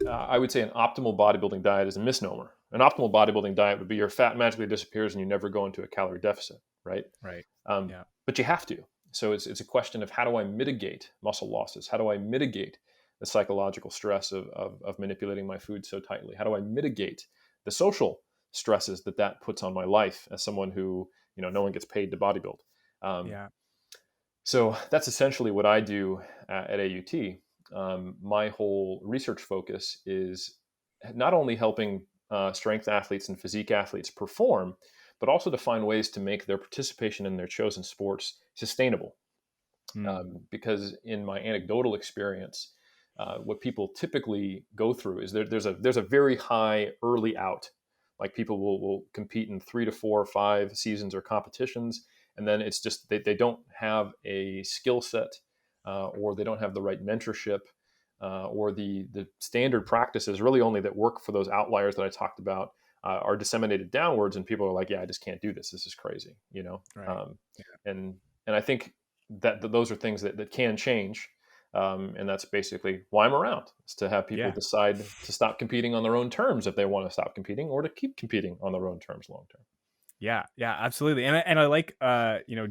[SPEAKER 2] I would say an optimal bodybuilding diet is a misnomer. An optimal bodybuilding diet would be your fat magically disappears and you never go into a calorie deficit, right?
[SPEAKER 1] Right. Yeah.
[SPEAKER 2] But you have to. So it's a question of, how do I mitigate muscle losses? How do I mitigate the psychological stress of manipulating my food so tightly? How do I mitigate the social stresses that puts on my life as someone who, no one gets paid to bodybuild?
[SPEAKER 1] Yeah.
[SPEAKER 2] So that's essentially what I do at AUT. My whole research focus is not only helping strength athletes and physique athletes perform, but also to find ways to make their participation in their chosen sports sustainable. Because in my anecdotal experience, what people typically go through is there's a very high early out. Like, people will compete in 3 to 4 or 5 seasons or competitions, and then it's just they don't have a skill set, or they don't have the right mentorship, or the standard practices really only that work for those outliers that I talked about are disseminated downwards, and people are like, yeah, I just can't do this. This is crazy,
[SPEAKER 1] Right.
[SPEAKER 2] And I think that those are things that can change. And that's basically why I'm around, is to have people decide to stop competing on their own terms if they want to stop competing, or to keep competing on their own terms long term.
[SPEAKER 1] Yeah, absolutely. And I like,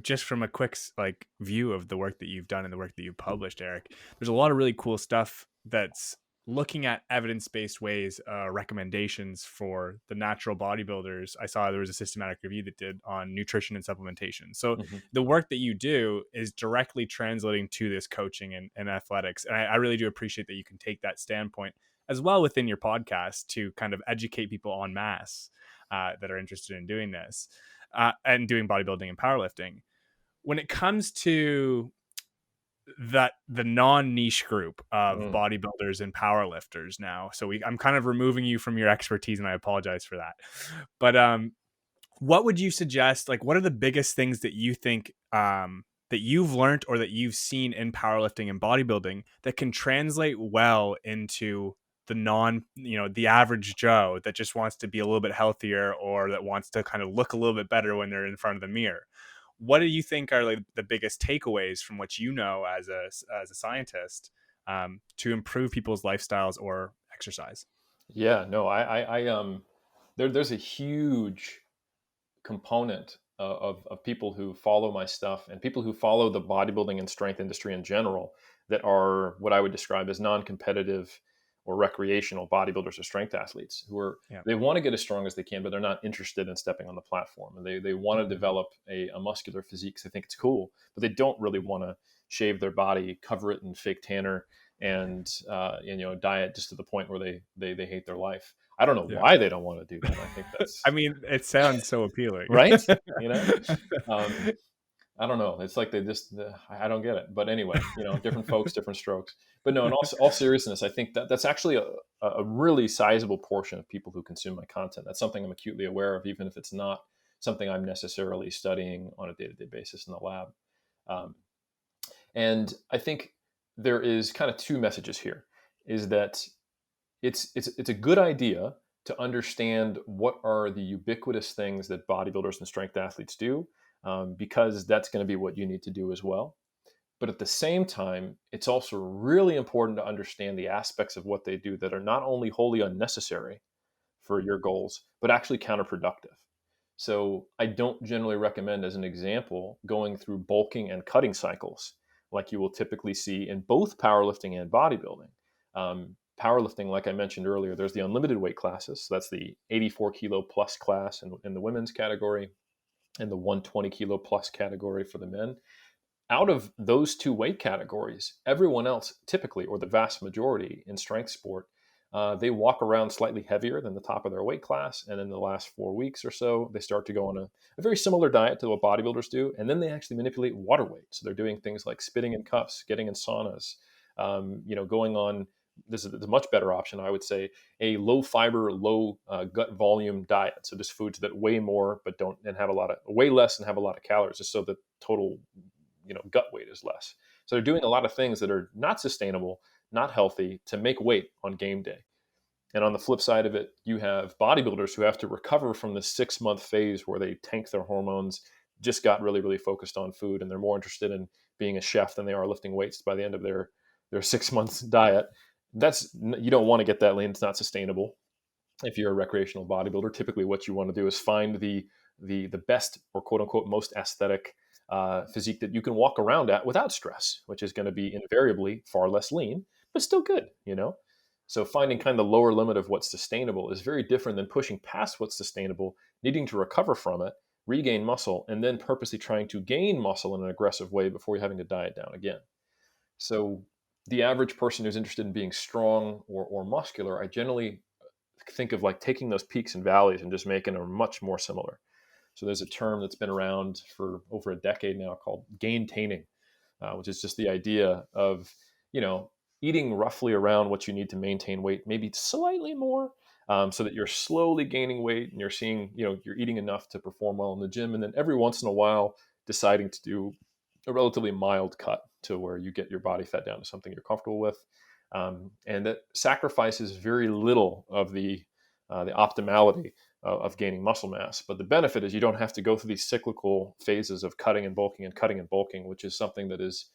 [SPEAKER 1] just from a quick view of the work that you've done and the work that you've published, Eric, there's a lot of really cool stuff that's looking at evidence-based ways, recommendations for the natural bodybuilders. I saw there was a systematic review that did on nutrition and supplementation. So the work that you do is directly translating to this coaching and athletics. And I really do appreciate that you can take that standpoint as well within your podcast to kind of educate people en masse that are interested in doing this and doing bodybuilding and powerlifting. When it comes to the non-niche group of bodybuilders and powerlifters now, so I'm kind of removing you from your expertise, and I apologize for that. But what would you suggest? Like, what are the biggest things that you think that you've learned or that you've seen in powerlifting and bodybuilding that can translate well into the the average Joe that just wants to be a little bit healthier or that wants to kind of look a little bit better when they're in front of the mirror? What do you think are like the biggest takeaways from what you know as a scientist, to improve people's lifestyles or exercise?
[SPEAKER 2] Yeah, no, there's a huge component of people who follow my stuff and people who follow the bodybuilding and strength industry in general that are what I would describe as non-competitive or recreational bodybuilders or strength athletes who are
[SPEAKER 1] Yeah.
[SPEAKER 2] they want to get as strong as they can, but they're not interested in stepping on the platform. And they want to develop a muscular physique because they think it's cool, but they don't really want to shave their body, cover it in fake tanner, and diet just to the point where they hate their life. I don't know
[SPEAKER 1] Yeah.
[SPEAKER 2] why they don't want to do that. I think
[SPEAKER 1] I
[SPEAKER 2] that's
[SPEAKER 1] mean, it sounds so appealing.
[SPEAKER 2] right. You know, um, I don't know. It's like I don't get it. But anyway, different folks, different strokes. But no, in all seriousness, I think that's actually a really sizable portion of people who consume my content. That's something I'm acutely aware of, even if it's not something I'm necessarily studying on a day-to-day basis in the lab. Um, and I think there is kind of two messages here: is that it's a good idea to understand what are the ubiquitous things that bodybuilders and strength athletes do, because that's going to be what you need to do as well. But at the same time, it's also really important to understand the aspects of what they do that are not only wholly unnecessary for your goals, but actually counterproductive. So I don't generally recommend, as an example, going through bulking and cutting cycles like you will typically see in both powerlifting and bodybuilding. Powerlifting, like I mentioned earlier, there's the unlimited weight classes. So that's the 84 kilo plus class in the women's category and the 120 kilo plus category for the men. Out of those two weight categories, everyone else typically, or the vast majority in strength sport, they walk around slightly heavier than the top of their weight class. And in the last 4 weeks or so, they start to go on a very similar diet to what bodybuilders do. And then they actually manipulate water weight. So they're doing things like spitting in cups, getting in saunas, going on. This is a much better option, I would say, a low fiber, low gut volume diet. So just foods that weigh more, but don't and have a lot of way less and have a lot of calories, just so the total gut weight is less. So they're doing a lot of things that are not sustainable, not healthy to make weight on game day. And on the flip side of it, you have bodybuilders who have to recover from the 6 month phase where they tank their hormones, just got really, really focused on food, and they're more interested in being a chef than they are lifting weights by the end of their 6 months diet. You don't want to get that lean. It's not sustainable. If you're a recreational bodybuilder, typically what you want to do is find the best, or quote unquote most aesthetic physique that you can walk around at without stress, which is going to be invariably far less lean, but still good. So finding kind of the lower limit of what's sustainable is very different than pushing past what's sustainable, needing to recover from it, regain muscle, and then purposely trying to gain muscle in an aggressive way before you're having to diet down again. So the average person who's interested in being strong or muscular, I generally think of like taking those peaks and valleys and just making them much more similar. So there's a term that's been around for over a decade now called gaintaining, which is just the idea of, eating roughly around what you need to maintain weight, maybe slightly more, so that you're slowly gaining weight and you're seeing, you're eating enough to perform well in the gym. And then every once in a while, deciding to do a relatively mild cut to where you get your body fat down to something you're comfortable with. And that sacrifices very little of the optimality of gaining muscle mass. But the benefit is you don't have to go through these cyclical phases of cutting and bulking and cutting and bulking, which is something that is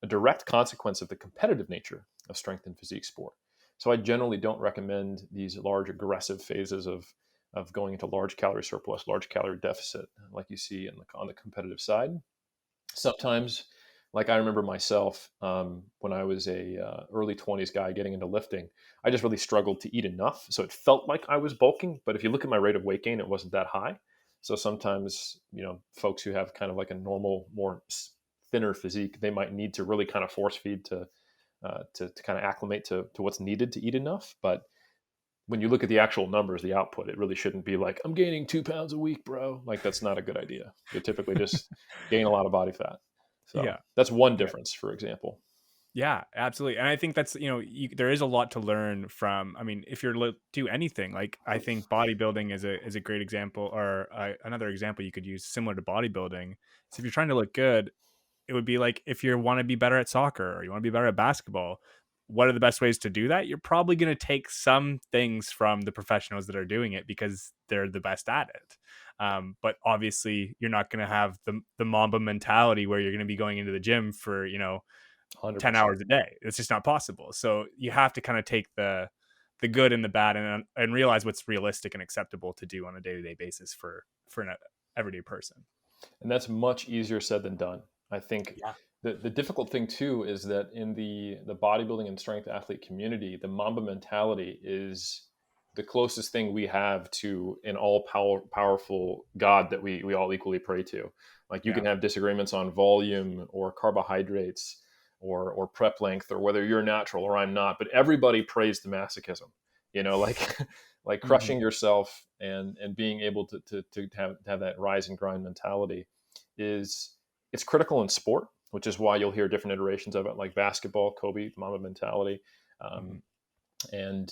[SPEAKER 2] a direct consequence of the competitive nature of strength and physique sport. So I generally don't recommend these large aggressive phases of going into large calorie surplus, large calorie deficit, like you see on the competitive side. Sometimes, like I remember myself, when I was a early 20s guy getting into lifting, I just really struggled to eat enough. So it felt like I was bulking, but if you look at my rate of weight gain, it wasn't that high. So sometimes, folks who have kind of like a normal, more thinner physique, they might need to really kind of force feed to kind of acclimate to what's needed to eat enough. But when you look at the actual numbers, the output, it really shouldn't be like, I'm gaining 2 pounds a week, bro. Like that's not a good idea. You typically just gain a lot of body fat. So
[SPEAKER 1] Yeah.
[SPEAKER 2] that's one
[SPEAKER 1] Yeah.
[SPEAKER 2] difference, for example.
[SPEAKER 1] Yeah, absolutely. And I think that's, there is a lot to learn from, I mean, if you're do anything, like I think bodybuilding is a great example, or another example you could use similar to bodybuilding. So if you're trying to look good, it would be like if you want to be better at soccer or you want to be better at basketball, what are the best ways to do that? You're probably going to take some things from the professionals that are doing it because they're the best at it. But obviously, you're not going to have the Mamba mentality where you're going to be going into the gym for 10
[SPEAKER 2] 100%.
[SPEAKER 1] hours a day. It's just not possible. So you have to kind of take the good and the bad and realize what's realistic and acceptable to do on a day-to-day basis for an everyday person.
[SPEAKER 2] And that's much easier said than done. I think
[SPEAKER 1] Yeah.
[SPEAKER 2] the difficult thing too is that in the bodybuilding and strength athlete community, the Mamba mentality is the closest thing we have to an powerful God that we all equally pray to. Like you
[SPEAKER 1] Yeah.
[SPEAKER 2] can have disagreements on volume or carbohydrates or prep length or whether you're natural or I'm not, but everybody prays to masochism, like like
[SPEAKER 1] Mhm.
[SPEAKER 2] crushing yourself and being able to have that rise and grind mentality it's critical in sport, which is why you'll hear different iterations of it, like basketball, Kobe, Mamba mentality.
[SPEAKER 1] Mhm.
[SPEAKER 2] And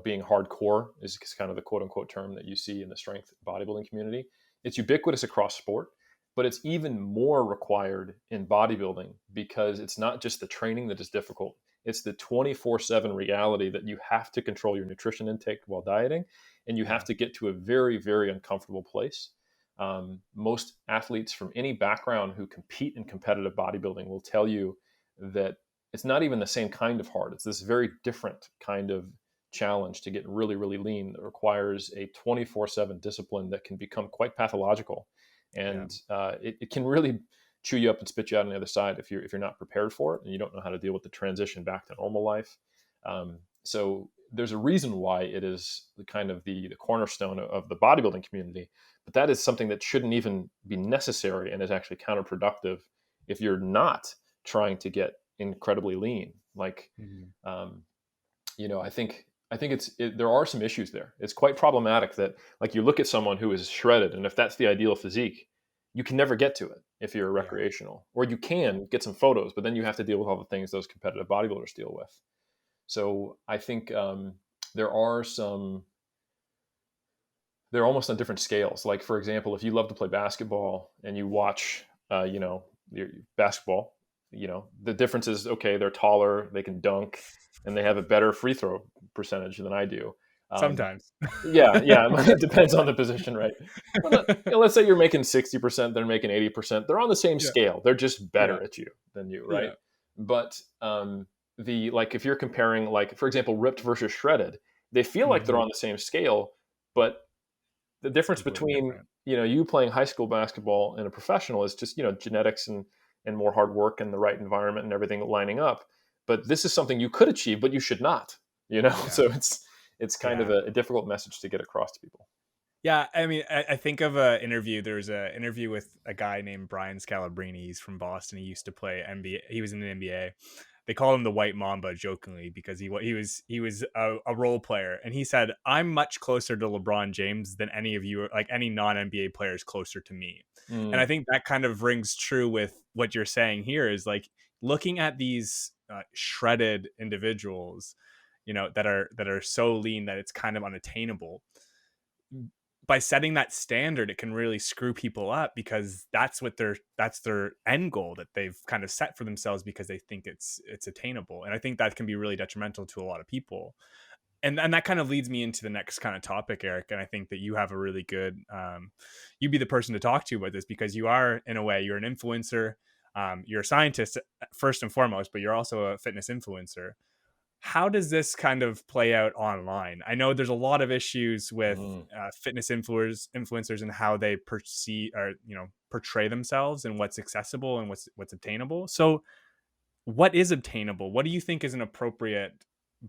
[SPEAKER 2] being hardcore is kind of the quote unquote term that you see in the strength bodybuilding community. It's ubiquitous across sport, but it's even more required in bodybuilding because it's not just the training that is difficult. It's the 24/7 reality that you have to control your nutrition intake while dieting, and you have
[SPEAKER 1] Yeah.
[SPEAKER 2] to get to a very, very uncomfortable place. Most athletes from any background who compete in competitive bodybuilding will tell you that it's not even the same kind of hard. It's this very different kind of challenge to get really, really lean that requires a 24/7 discipline that can become quite pathological.
[SPEAKER 1] Yeah.
[SPEAKER 2] And it can really chew you up and spit you out on the other side if you're not prepared for it and you don't know how to deal with the transition back to normal life. So there's a reason why it is the kind of the cornerstone of the bodybuilding community, but that is something that shouldn't even be necessary and is actually counterproductive if you're not trying to get incredibly lean. Like,
[SPEAKER 1] Mhm.
[SPEAKER 2] um, I think there are some issues there. It's quite problematic that like you look at someone who is shredded, and if that's the ideal physique, you can never get to it if you're a
[SPEAKER 1] Yeah.
[SPEAKER 2] recreational, or you
[SPEAKER 1] Yeah.
[SPEAKER 2] can get some photos, but then you have to deal with all the things those competitive bodybuilders deal with. So I think there are some they're almost on different scales. Like for example, if you love to play basketball and you watch, your basketball, the difference is okay. They're taller, they can dunk, and they have a better free throw percentage than I do. Um,
[SPEAKER 1] Sometimes.
[SPEAKER 2] yeah, yeah, it depends on the position, right? But let's say you're making 60%, they're making 80%. They're on the same
[SPEAKER 1] Yeah.
[SPEAKER 2] scale. They're just
[SPEAKER 1] Yeah.
[SPEAKER 2] better at you than you, right?
[SPEAKER 1] Yeah.
[SPEAKER 2] But the like if you're comparing, like for example, ripped versus shredded, they feel like they're
[SPEAKER 1] Mhm.
[SPEAKER 2] on the same scale, but the
[SPEAKER 1] It's
[SPEAKER 2] difference
[SPEAKER 1] completely
[SPEAKER 2] between
[SPEAKER 1] different.
[SPEAKER 2] you playing high school basketball and a professional is just genetics and more hard work and the right environment and everything lining up. But this is something you could achieve, but you should not.
[SPEAKER 1] Yeah.
[SPEAKER 2] So it's kind of
[SPEAKER 1] Yeah.
[SPEAKER 2] a difficult message to get across to people.
[SPEAKER 1] Yeah, I mean, I think of a interview. There was an interview with a guy named Brian Scalabrini. He's from Boston. He used to play NBA. He was in the NBA. They call him the White Mamba jokingly because he was a role player, and he said, "I'm much closer to LeBron James than any of you, like any non NBA players, closer to me." And I
[SPEAKER 2] Mm,
[SPEAKER 1] think that kind of rings true with what you're saying here. Is like looking at these shredded individuals, that are so lean that it's kind of unattainable. By setting that standard, it can really screw people up because that's their end goal that they've kind of set for themselves because they think it's attainable. And I think that can be really detrimental to a lot of people. And that kind of leads me into the next kind of topic, Eric. And I think that you have a really good you'd be the person to talk to about this because you are, in a way, you're an influencer. You're a scientist first and foremost, but you're also a fitness influencer. How does this kind of play out online? I know there's a lot of issues with
[SPEAKER 2] mm,
[SPEAKER 1] fitness influencers and how they perceive or portray themselves and what's accessible and what's obtainable. So, what is obtainable? What do you think is an appropriate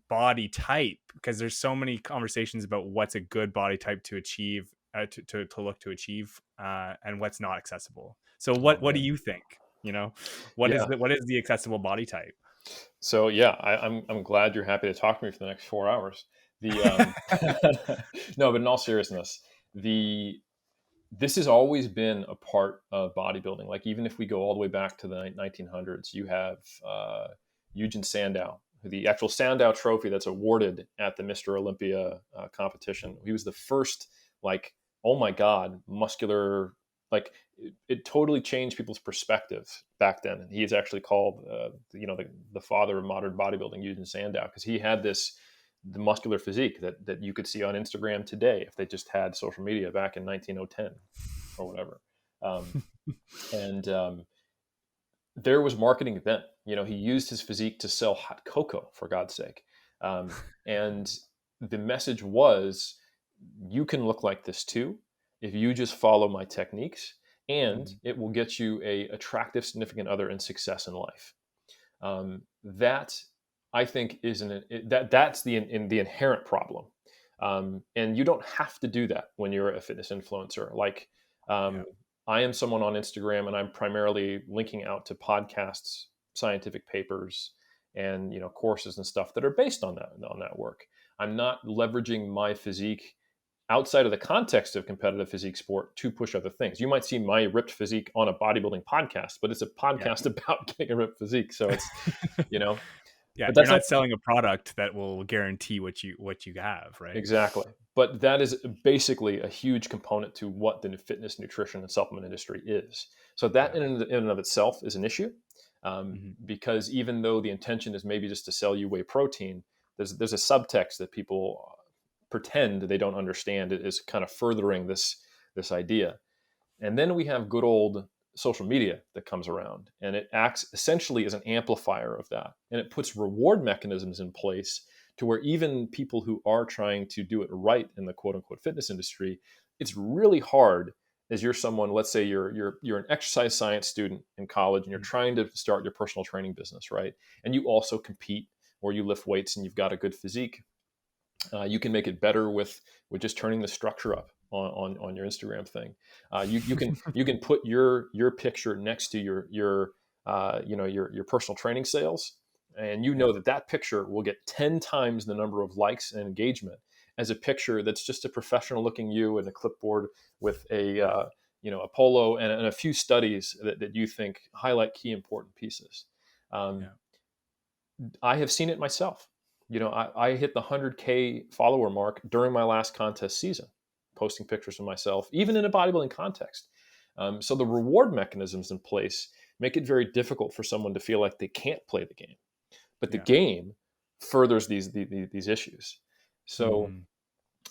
[SPEAKER 1] body type? Because there's so many conversations about what's a good body type to achieve, to look to achieve, and what's not accessible. So,
[SPEAKER 2] oh
[SPEAKER 1] what do
[SPEAKER 2] man,
[SPEAKER 1] you think?
[SPEAKER 2] yeah.
[SPEAKER 1] What is the accessible body type?
[SPEAKER 2] So yeah, I'm glad you're happy to talk to me for the next 4 hours. The no, but in all seriousness, the this has always been a part of bodybuilding. Like even if we go all the way back to the 1900s, you have Eugen Sandow, the actual Sandow Trophy that's awarded at the Mr. Olympia competition. He was the first, like, oh my God, muscular like it totally changed people's perspectives back then. And he is actually called, the father of modern bodybuilding, Eugene Sandow, because he had the muscular physique that you could see on Instagram today if they just had social media back in 1910 or whatever. And there was marketing then. He used his physique to sell hot cocoa, for God's sake. And the message was, you can look like this too if you just follow my techniques, and it will get you a attractive significant other and success in life. That I think that's the inherent problem. And you don't have to do that when you're a fitness influencer. Like, I am someone on Instagram, and I'm primarily linking out to podcasts, scientific papers, and courses and stuff that are based on that work. I'm not leveraging my physique outside of the context of competitive physique sport to push other things. You might see my ripped physique on a bodybuilding podcast, but it's a podcast about getting a ripped physique. So it's,
[SPEAKER 1] Yeah,
[SPEAKER 2] but
[SPEAKER 1] you're
[SPEAKER 2] that's
[SPEAKER 1] not selling a product that will guarantee what you have, right?
[SPEAKER 2] Exactly. But that is basically a huge component to what the fitness, nutrition, and supplement industry is. So that in and of itself is an issue, because even though the intention is maybe just to sell you whey protein, there's a subtext that people pretend they don't understand. It is kind of furthering this idea. And then we have good old social media that comes around, and it acts essentially as an amplifier of that. And it puts reward mechanisms in place to where even people who are trying to do it right in the quote unquote fitness industry, it's really hard as you're someone, let's say you're an exercise science student in college and you're trying to start your personal training business, right? And you also compete or you lift weights and you've got a good physique. You can make it better with just turning the structure up on your Instagram thing. You can put your picture next to your personal training sales, and that picture will get 10 times the number of likes and engagement as a picture that's just a professional looking you in a clipboard with a polo and a few studies that you think highlight key important pieces. I have seen it myself. I hit the 100K follower mark during my last contest season, posting pictures of myself, even in a bodybuilding context. So the reward mechanisms in place make it very difficult for someone to feel like they can't play the game, but the game furthers these issues. So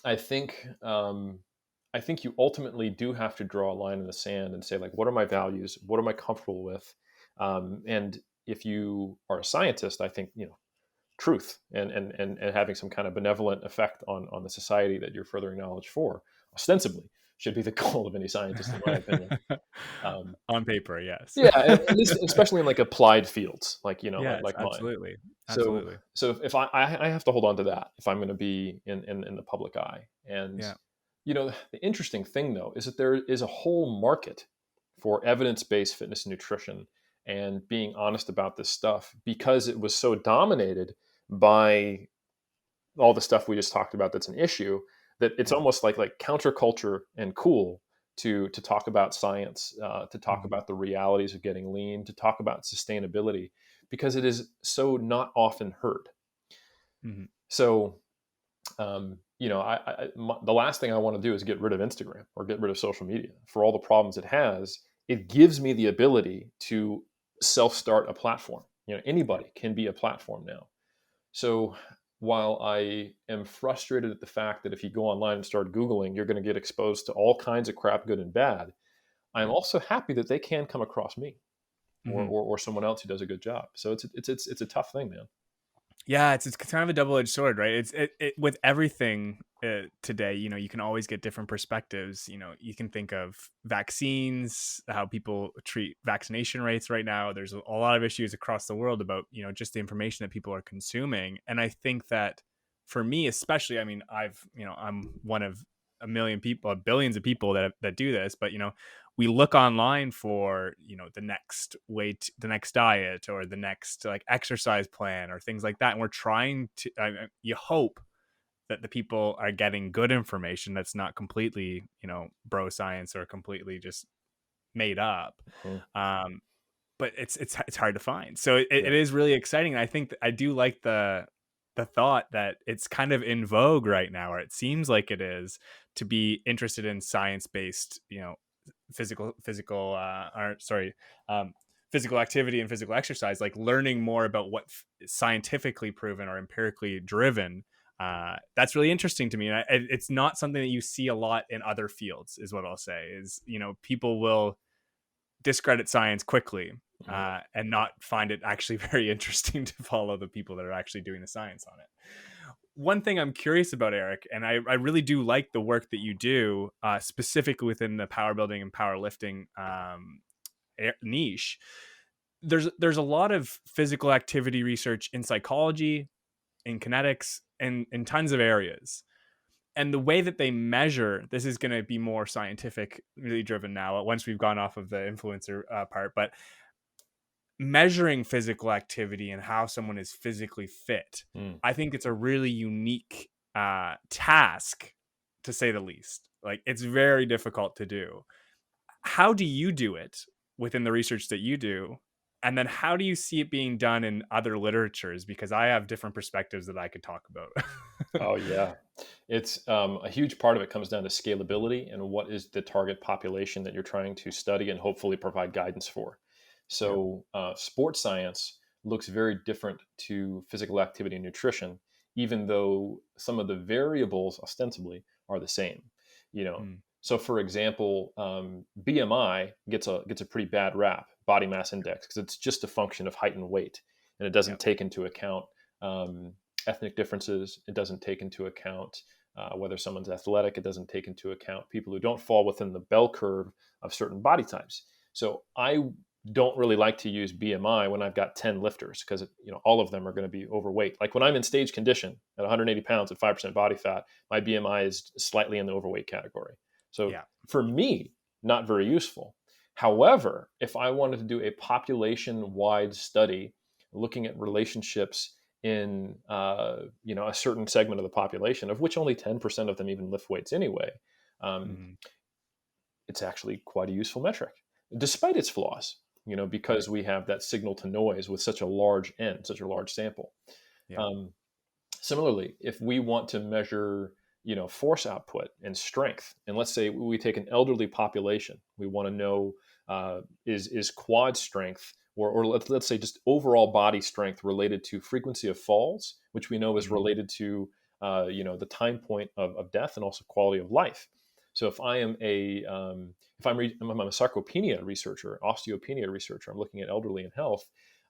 [SPEAKER 2] I think you ultimately do have to draw a line in the sand and say, like, what are my values? What am I comfortable with? And if you are a scientist, I think, truth and having some kind of benevolent effect on the society that you're furthering knowledge for, ostensibly, should be the goal of any scientist, in my opinion.
[SPEAKER 1] On paper, yes.
[SPEAKER 2] Yeah, at least, especially in like applied fields, like
[SPEAKER 1] Yes,
[SPEAKER 2] like mine.
[SPEAKER 1] absolutely.
[SPEAKER 2] So if I have to hold on to that if I'm going to be in the public eye. And the interesting thing though is that there is a whole market for evidence-based fitness and nutrition and being honest about this stuff, because it was so dominated by all the stuff we just talked about that's an issue, that it's almost like counterculture and cool to talk about science, to talk about the realities of getting lean, to talk about sustainability, because it is so not often heard. So, the last thing I want to do is get rid of Instagram or get rid of social media for all the problems it has. It gives me the ability to self-start a platform. Anybody can be a platform now. So while I am frustrated at the fact that if you go online and start Googling, you're going to get exposed to all kinds of crap, good and bad, I'm also happy that they can come across me or someone else who does a good job. So it's a tough thing, man.
[SPEAKER 1] Yeah, it's kind of a double-edged sword, right? It's with everything today. You can always get different perspectives. You can think of vaccines, how people treat vaccination rates right now. There's a lot of issues across the world about just the information that people are consuming. And I think that for me, especially, I mean, I'm one of a million people, billions of people that do this, but we look online for the next weight, the next diet, or the next like exercise plan or things like that, and we're trying to you hope that the people are getting good information that's not completely bro science or completely just made up. But it's hard to find, so it is really exciting. And I think I do like the thought that it's kind of in vogue right now, or it seems like it is, to be interested in science-based physical activity and physical exercise, like learning more about what is scientifically proven or empirically driven. That's really interesting to me. And it's not something that you see a lot in other fields, is what I'll say. Is, people will discredit science quickly, and not find it actually very interesting to follow the people that are actually doing the science on it. One thing I'm curious about, Eric, and I really do like the work that you do, specifically within the power building and powerlifting niche. There's a lot of physical activity research in psychology, in kinetics, and in tons of areas. And the way that they measure this is going to be more scientifically driven now, once we've gone off of the influencer part. But measuring physical activity and how someone is physically fit, I think it's a really unique task, to say the least. Like, it's very difficult to do. How do you do it within the research that you do? And then how do you see it being done in other literatures? Because I have different perspectives that I could talk about.
[SPEAKER 2] Oh yeah, it's a huge part of it comes down to scalability and what is the target population that you're trying to study and hopefully provide guidance for. So sports science looks very different to physical activity and nutrition, even though some of the variables ostensibly are the same. So for example, BMI gets a pretty bad rap, body mass index, because it's just a function of height and weight, and it doesn't take into account ethnic differences. It doesn't take into account whether someone's athletic. It doesn't take into account people who don't fall within the bell curve of certain body types. So I don't really like to use BMI when I've got 10 lifters, because all of them are going to be overweight. Like when I'm in stage condition at 180 pounds at 5% body fat, my BMI is slightly in the overweight category. So for me, not very useful. However, if I wanted to do a population-wide study looking at relationships in a certain segment of the population, of which only 10% of them even lift weights anyway, it's actually quite a useful metric, despite its flaws. Because we have that signal to noise with such a large N, such a large sample. Similarly, if we want to measure force output and strength, and let's say we take an elderly population, we want to know is quad strength or let's say just overall body strength related to frequency of falls, which we know is related to the time point of death and also quality of life. So if I am I'm a sarcopenia researcher, osteopenia researcher, I'm looking at elderly and health,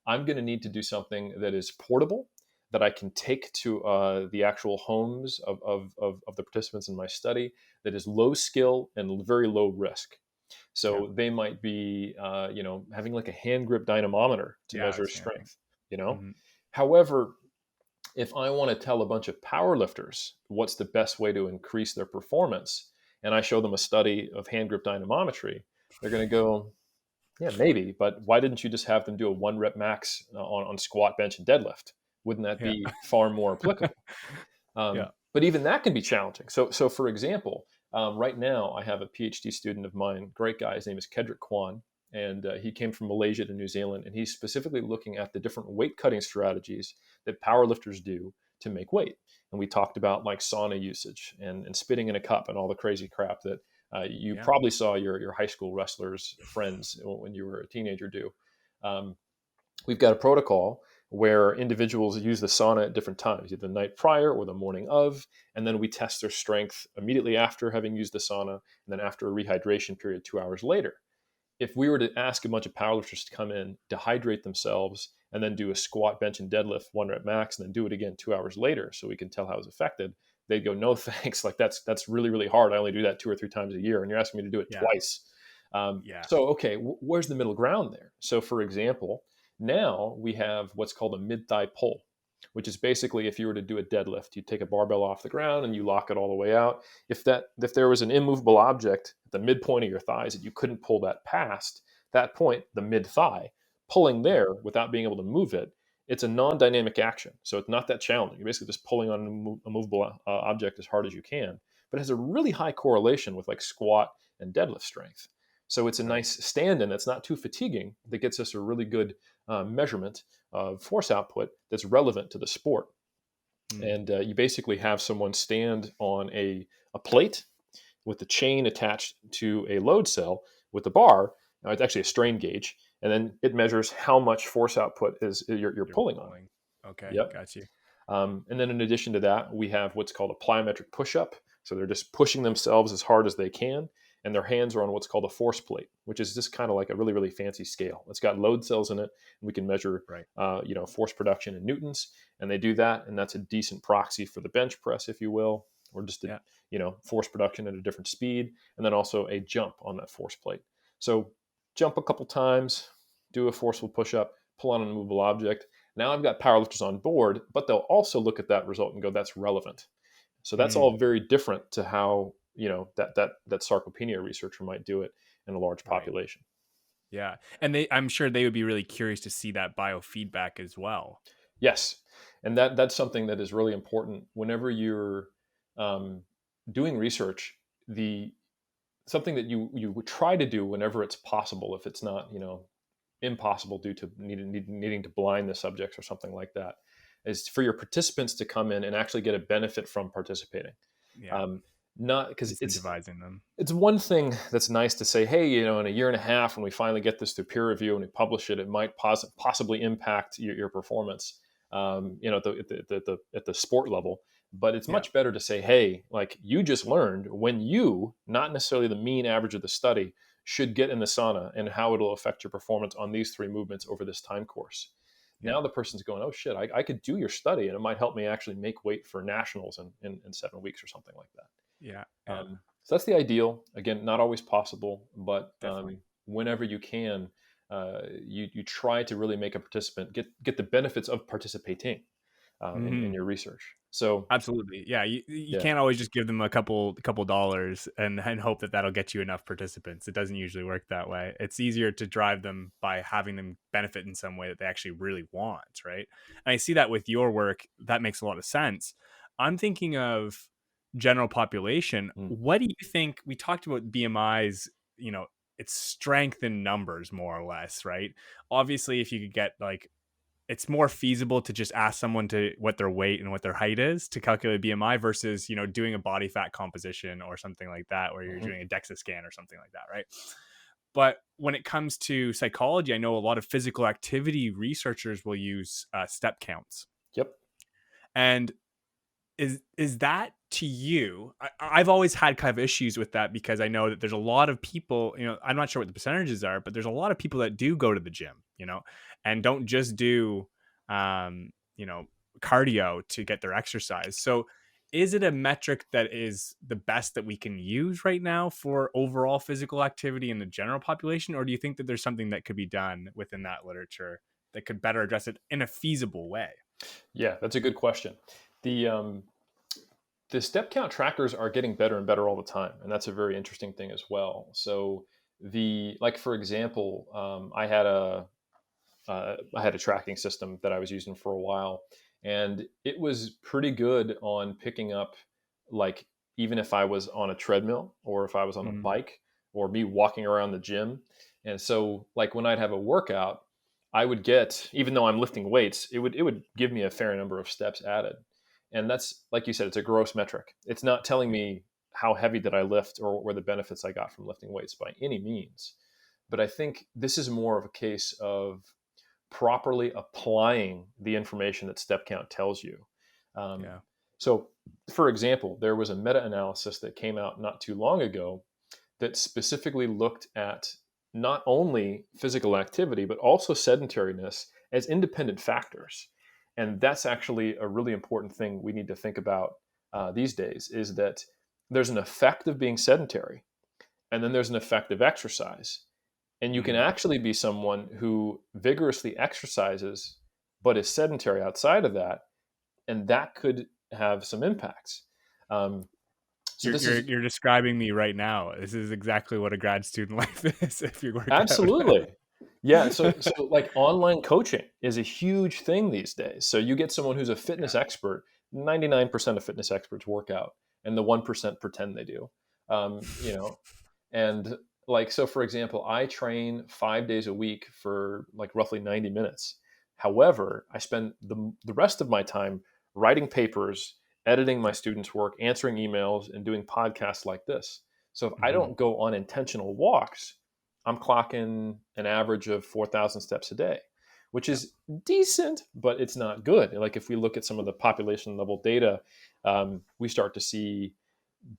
[SPEAKER 2] I'm going to need to do something that is portable, that I can take to the actual homes of the participants in my study, that is low skill and very low risk. So they might be, having like a hand grip dynamometer to measure strength, However, if I want to tell a bunch of powerlifters what's the best way to increase their performance, and I show them a study of hand grip dynamometry, they're going to go, yeah, maybe, but why didn't you just have them do a 1 rep max on squat, bench, and deadlift? Wouldn't that be far more applicable? But even that can be challenging. So for example, right now I have a PhD student of mine, great guy, his name is Kedrick Kwan, and he came from Malaysia to New Zealand, and he's specifically looking at the different weight cutting strategies that powerlifters do to make weight. And we talked about like sauna usage and spitting in a cup and all the crazy crap that you probably saw your high school wrestlers friends when you were a teenager do. We've got a protocol where individuals use the sauna at different times, either the night prior or the morning of, and then we test their strength immediately after having used the sauna, and then after a rehydration period 2 hours later. If we were to ask a bunch of powerlifters to come in, dehydrate themselves, and then do a squat, bench, and deadlift 1 rep max, and then do it again 2 hours later so we can tell how it's affected, they'd go, no thanks, like that's really, really hard. I only do that 2 or 3 times a year, and you're asking me to do it twice. So, okay, where's the middle ground there? So for example, now we have what's called a mid-thigh pull, which is basically if you were to do a deadlift, you take a barbell off the ground and you lock it all the way out. If there was an immovable object at the midpoint of your thighs that you couldn't pull that past, that point, the mid-thigh, pulling there without being able to move it, it's a non-dynamic action. So it's not that challenging. You're basically just pulling on a movable object as hard as you can, but it has a really high correlation with like squat and deadlift strength. So it's a nice stand-in that's not too fatiguing, that gets us a really good measurement of force output that's relevant to the sport. And you basically have someone stand on a plate with the chain attached to a load cell with the bar. Now, it's actually a strain gauge, and then it measures how much force output you're
[SPEAKER 1] You're
[SPEAKER 2] pulling on.
[SPEAKER 1] pulling. Okay,
[SPEAKER 2] Yep.
[SPEAKER 1] got you.
[SPEAKER 2] And then in addition to that, we have what's called a plyometric push-up. So they're just pushing themselves as hard as they can, and their hands are on what's called a force plate, which is just kind of like a really, really fancy scale. It's got load cells in it, and we can measure,
[SPEAKER 1] Right.
[SPEAKER 2] force production in newtons. And they do that, and that's a decent proxy for the bench press, if you will, or just
[SPEAKER 1] Yeah.
[SPEAKER 2] force production at a different speed, and then also a jump on that force plate. So jump a couple times, do a forceful push-up, pull on an immovable object. Now I've got powerlifters on board, but they'll also look at that result and go, that's relevant. So that's
[SPEAKER 1] Mm,
[SPEAKER 2] all very different to how, that sarcopenia researcher might do it in a large
[SPEAKER 1] right.
[SPEAKER 2] population.
[SPEAKER 1] Yeah. And I'm sure they would be really curious to see that biofeedback as well.
[SPEAKER 2] Yes. And that's something that is really important whenever you're um, doing research. Something that you would try to do whenever it's possible, if it's not, impossible due to needing to blind the subjects or something like that, is for your participants to come in and actually get a benefit from participating.
[SPEAKER 1] Yeah.
[SPEAKER 2] Um, Not because
[SPEAKER 1] Incentivizing them.
[SPEAKER 2] it's one thing that's nice to say, hey, in a year and a half, when we finally get this through peer review and we publish it, it might possibly impact your performance, at the sport level. But it's
[SPEAKER 1] Yeah.
[SPEAKER 2] much better to say, hey, like you just learned when you, not necessarily the mean average of the study, should get in the sauna and how it'll affect your performance on these 3 movements over this time course.
[SPEAKER 1] Yeah.
[SPEAKER 2] Now the person's going, oh shit, I could do your study and it might help me actually make weight for nationals in 7 weeks or something like that.
[SPEAKER 1] Yeah. Yeah.
[SPEAKER 2] So that's the ideal. Again, not always possible, but
[SPEAKER 1] Definitely.
[SPEAKER 2] whenever you can, you try to really make a participant get the benefits of participating in
[SPEAKER 1] Hmm.
[SPEAKER 2] your research. So
[SPEAKER 1] Absolutely. Yeah. You
[SPEAKER 2] yeah,
[SPEAKER 1] can't always just give them a couple dollars and hope that that'll get you enough participants. It doesn't usually work that way. It's easier to drive them by having them benefit in some way that they actually really want. Right. And I see that with your work. That makes a lot of sense. I'm thinking of general population.
[SPEAKER 2] mm,
[SPEAKER 1] What do you think? We talked about BMIs, it's strength in numbers, more or less, right? Obviously, if you could get like it's more feasible to just ask someone to what their weight and what their height is to calculate BMI versus, doing a body fat composition or something like that, where you're
[SPEAKER 2] mhm,
[SPEAKER 1] doing a DEXA scan or something like that, right? But when it comes to psychology, I know a lot of physical activity researchers will use step counts.
[SPEAKER 2] yep,
[SPEAKER 1] And is that to you? I've always had kind of issues with that because I know that there's a lot of people, I'm not sure what the percentages are, but there's a lot of people that do go to the gym, and don't just do, um, you know, cardio to get their exercise. So is it a metric that is the best that we can use right now for overall physical activity in the general population? Or do you think that there's something that could be done within that literature that could better address it in a feasible way?
[SPEAKER 2] yeah, that's a good question. The step count trackers are getting better and better all the time, and that's a very interesting thing as well. So for example, I had a tracking system that I was using for a while, and it was pretty good on picking up, like, even if I was on a treadmill or if I was on a
[SPEAKER 1] Mm,
[SPEAKER 2] bike or me walking around the gym. And so, like, when I'd have a workout, I would get, even though I'm lifting weights, it would give me a fair number of steps added. And that's, like you said, it's a gross metric. It's not telling
[SPEAKER 1] yeah.
[SPEAKER 2] me how heavy did I lift or what were the benefits I got from lifting weights by any means. But I think this is more of a case of properly applying the information that step count tells you. Um,
[SPEAKER 1] Yeah.
[SPEAKER 2] so, for example, there was a meta analysis that came out not too long ago that specifically looked at not only physical activity, but also sedentariness as independent factors. And that's actually a really important thing we need to think about these days, is that there's an effect of being sedentary, and then there's an effect of exercise. And you can
[SPEAKER 1] Mhm.
[SPEAKER 2] actually be someone who vigorously exercises, but is sedentary outside of that, and that could have some impacts. Um, so
[SPEAKER 1] You're
[SPEAKER 2] this
[SPEAKER 1] you're
[SPEAKER 2] is
[SPEAKER 1] you're describing me right now. This is exactly what a grad student life is if you work out.
[SPEAKER 2] absolutely, yeah. So like online coaching is a huge thing these days. So you get someone who's a fitness
[SPEAKER 1] Yeah.
[SPEAKER 2] expert. 99% of fitness experts work out, and the 1% pretend they do. Um, you know, And like, so for example, I train 5 days a week for like roughly 90 minutes. However, I spend the rest of my time writing papers, editing my
[SPEAKER 1] Yeah.
[SPEAKER 2] students' work, answering emails, and doing podcasts like this. So if I
[SPEAKER 1] Mhm.
[SPEAKER 2] don't go on intentional walks, I'm clocking an average of 4,000 steps a day, which
[SPEAKER 1] Yeah.
[SPEAKER 2] is decent, but it's not good. Like if we look at some of the population level data, we start to see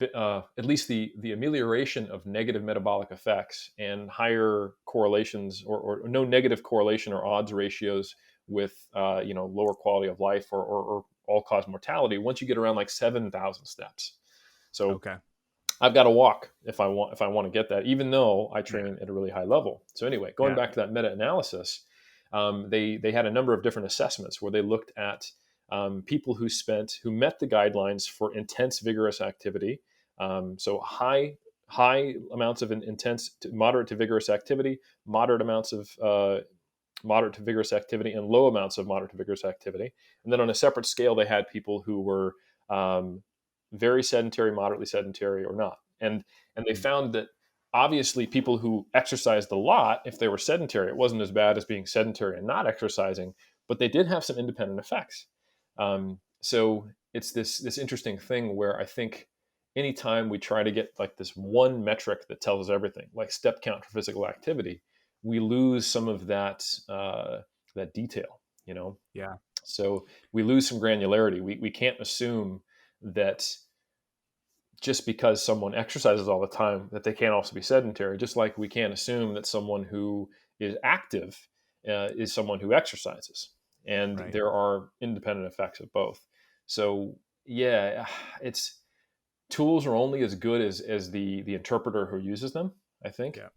[SPEAKER 2] at least the amelioration of negative metabolic effects and higher correlations or no negative correlation or odds ratios with lower quality of life or all cause mortality once you get around like 7,000 steps. So
[SPEAKER 1] Okay.
[SPEAKER 2] I've got to walk if I want to get that, even though I
[SPEAKER 1] Yeah.
[SPEAKER 2] train at a really high level. So anyway, going
[SPEAKER 1] Yeah.
[SPEAKER 2] back to that meta-analysis, they had a number of different assessments where they looked at people who met the guidelines for intense, vigorous activity. So high amounts of intense, moderate to vigorous activity, moderate amounts of moderate to vigorous activity, and low amounts of moderate to vigorous activity. And then on a separate scale, they had people who were very sedentary, moderately sedentary, or not. And they
[SPEAKER 1] Mhm.
[SPEAKER 2] found that obviously people who exercised a lot, if they were sedentary, it wasn't as bad as being sedentary and not exercising, but they did have some independent effects. So it's this interesting thing where I think anytime we try to get like this one metric that tells us everything, like step count for physical activity, we lose some of that detail, you know.
[SPEAKER 1] Yeah.
[SPEAKER 2] So we lose some granularity. We can't assume that just because someone exercises all the time that they can't also be sedentary, just like we can't assume that someone who is active is someone who exercises, and
[SPEAKER 1] Right.
[SPEAKER 2] there are independent effects of both. So yeah, it's tools are only as good as the interpreter who uses them, I think.
[SPEAKER 1] Yeah.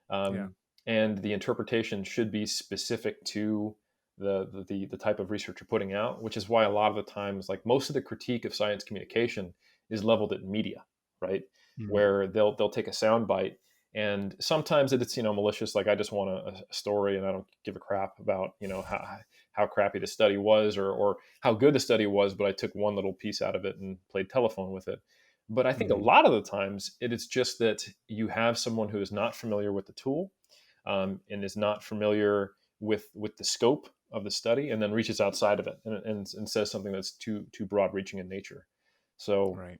[SPEAKER 1] Yeah.
[SPEAKER 2] um, and the interpretation should be specific to the type of research you're putting out, which is why a lot of the times, like most of the critique of science communication is leveled at media, right?
[SPEAKER 1] Mhm.
[SPEAKER 2] Where they'll take a sound bite, and sometimes it's malicious, like I just want a story and I don't give a crap about how crappy the study was or how good the study was, but I took one little piece out of it and played telephone with it. But I think a
[SPEAKER 1] Mhm.
[SPEAKER 2] lot of the times it is just that you have someone who is not familiar with the tool, and is not familiar with the scope of the study, and then reaches outside of it and says something that's too broad reaching in nature. So
[SPEAKER 1] Right.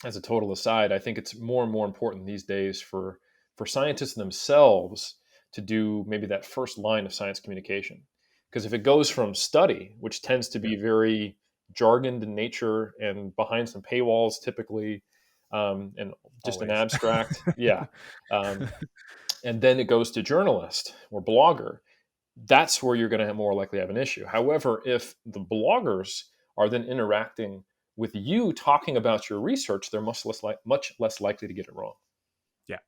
[SPEAKER 2] as a total aside, I think it's more and more important these days for scientists themselves to do maybe that first line of science communication. Because if it goes from study, which tends to
[SPEAKER 1] Yeah.
[SPEAKER 2] be very jargoned in nature and behind some paywalls typically, and just an
[SPEAKER 1] Always.
[SPEAKER 2] abstract, yeah, um, and then it goes to journalist or blogger, that's where you're going to have more likely have an issue. However, if the bloggers are then interacting with you talking about your research, they're much less likely to get it wrong.
[SPEAKER 1] Yeah.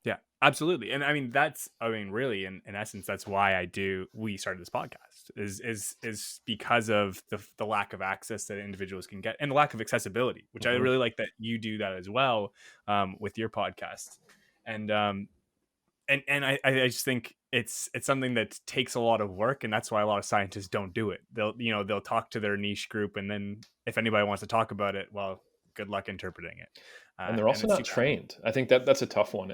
[SPEAKER 1] Yeah, absolutely. And I mean, really in essence, that's why we started this podcast is because of the lack of access that individuals can get and the lack of accessibility, which I
[SPEAKER 2] Hmm.
[SPEAKER 1] really like that you do that as well, with your podcast. And, I just think it's something that takes a lot of work, and that's why a lot of scientists don't do it. They'll talk to their niche group, and then if anybody wants to talk about it, well, good luck interpreting it.
[SPEAKER 2] And they're
[SPEAKER 1] And
[SPEAKER 2] also
[SPEAKER 1] it's
[SPEAKER 2] not
[SPEAKER 1] too bad.
[SPEAKER 2] trained. I think that's a tough one.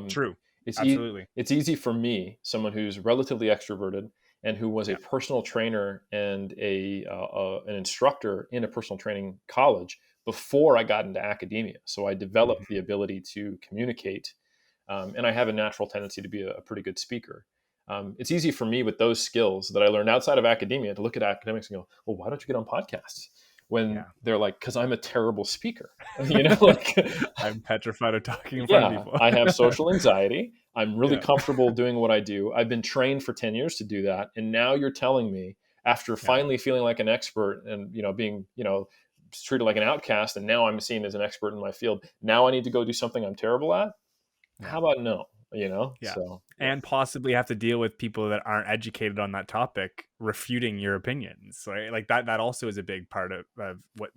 [SPEAKER 1] True.
[SPEAKER 2] It's
[SPEAKER 1] Absolutely.
[SPEAKER 2] it's easy for me, someone who's relatively extroverted and who was a
[SPEAKER 1] Yeah.
[SPEAKER 2] personal trainer and an instructor in a personal training college before I got into academia. So I developed the
[SPEAKER 1] Mhm.
[SPEAKER 2] ability to communicate, and I have a natural tendency to be a pretty good speaker. It's easy for me with those skills that I learned outside of academia to look at academics and go, "Well, why don't you get on podcasts?" When
[SPEAKER 1] Yeah.
[SPEAKER 2] they're like, "Because I'm a terrible speaker," like
[SPEAKER 1] I'm petrified of talking in front of
[SPEAKER 2] yeah,
[SPEAKER 1] people.
[SPEAKER 2] I have social anxiety. I'm really
[SPEAKER 1] Yeah.
[SPEAKER 2] comfortable doing what I do. I've been trained for 10 years to do that. And now you're telling me, after
[SPEAKER 1] Yeah.
[SPEAKER 2] finally feeling like an expert and, being, treated like an outcast, and now I'm seen as an expert in my field. Now I need to go do something I'm terrible at.
[SPEAKER 1] Yeah.
[SPEAKER 2] How about no?
[SPEAKER 1] Yeah.
[SPEAKER 2] So yeah.
[SPEAKER 1] And possibly have to deal with people that aren't educated on that topic refuting your opinions. Right? Like that also is a big part of what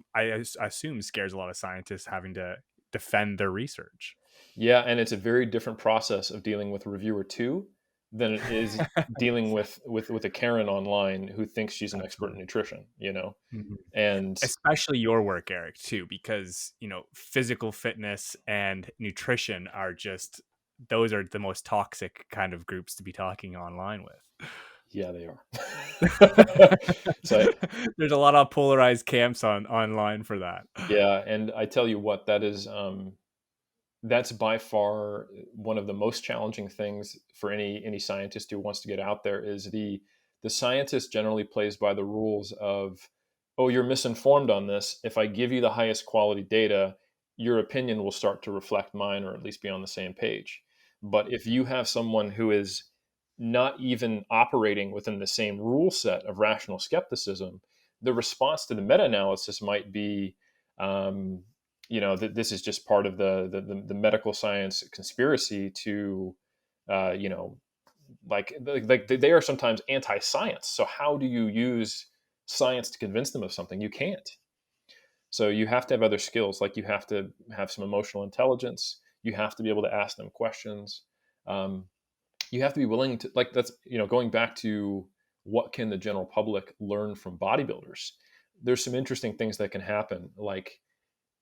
[SPEAKER 1] assume scares a lot of scientists, having to defend their research.
[SPEAKER 2] Yeah. And it's a very different process of dealing with reviewer two than it is dealing with a Karen online who thinks she's an expert in
[SPEAKER 1] Absolutely.
[SPEAKER 2] nutrition.
[SPEAKER 1] Mhm.
[SPEAKER 2] And
[SPEAKER 1] Especially your work, Eric, too, because physical fitness and nutrition are just those are the most toxic kind of groups to be talking online with.
[SPEAKER 2] yeah, they are. So
[SPEAKER 1] There's a lot of polarized camps online for that.
[SPEAKER 2] yeah, and I tell you what, that's by far one of the most challenging things for any scientist who wants to get out there. Is the scientist generally plays by the rules of, oh, you're misinformed on this. If I give you the highest quality data, your opinion will start to reflect mine, or at least be on the same page. But if you have someone who is not even operating within the same rule set of rational skepticism, the response to the meta-analysis might be, um, that this is just part of the medical science conspiracy to, you know, like they are sometimes anti-science. So how do you use science to convince them of something? You can't. So you have to have other skills, like you have to have some emotional intelligence. You have to be able to ask them questions. Um, you have to be willing to, like, that's, going back to what can the general public learn from bodybuilders. There's some interesting things that can happen. Like,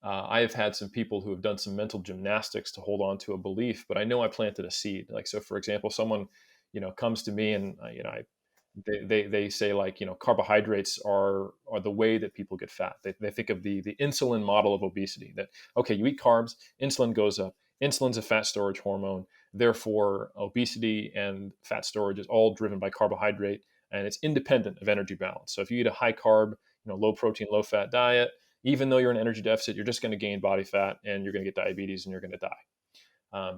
[SPEAKER 2] I have had some people who have done some mental gymnastics to hold on to a belief, but I know I planted a seed. Like, so for example, someone, comes to me and, they say, like, carbohydrates are the way that people get fat. They think of the insulin model of obesity, that, okay, you eat carbs, insulin goes up. Insulin's a fat storage hormone. Therefore, obesity and fat storage is all driven by carbohydrate, and it's independent of energy balance. So if you eat a high carb, low protein, low fat diet, even though you're in energy deficit, you're just going to gain body fat and you're going to get diabetes and you're going to die.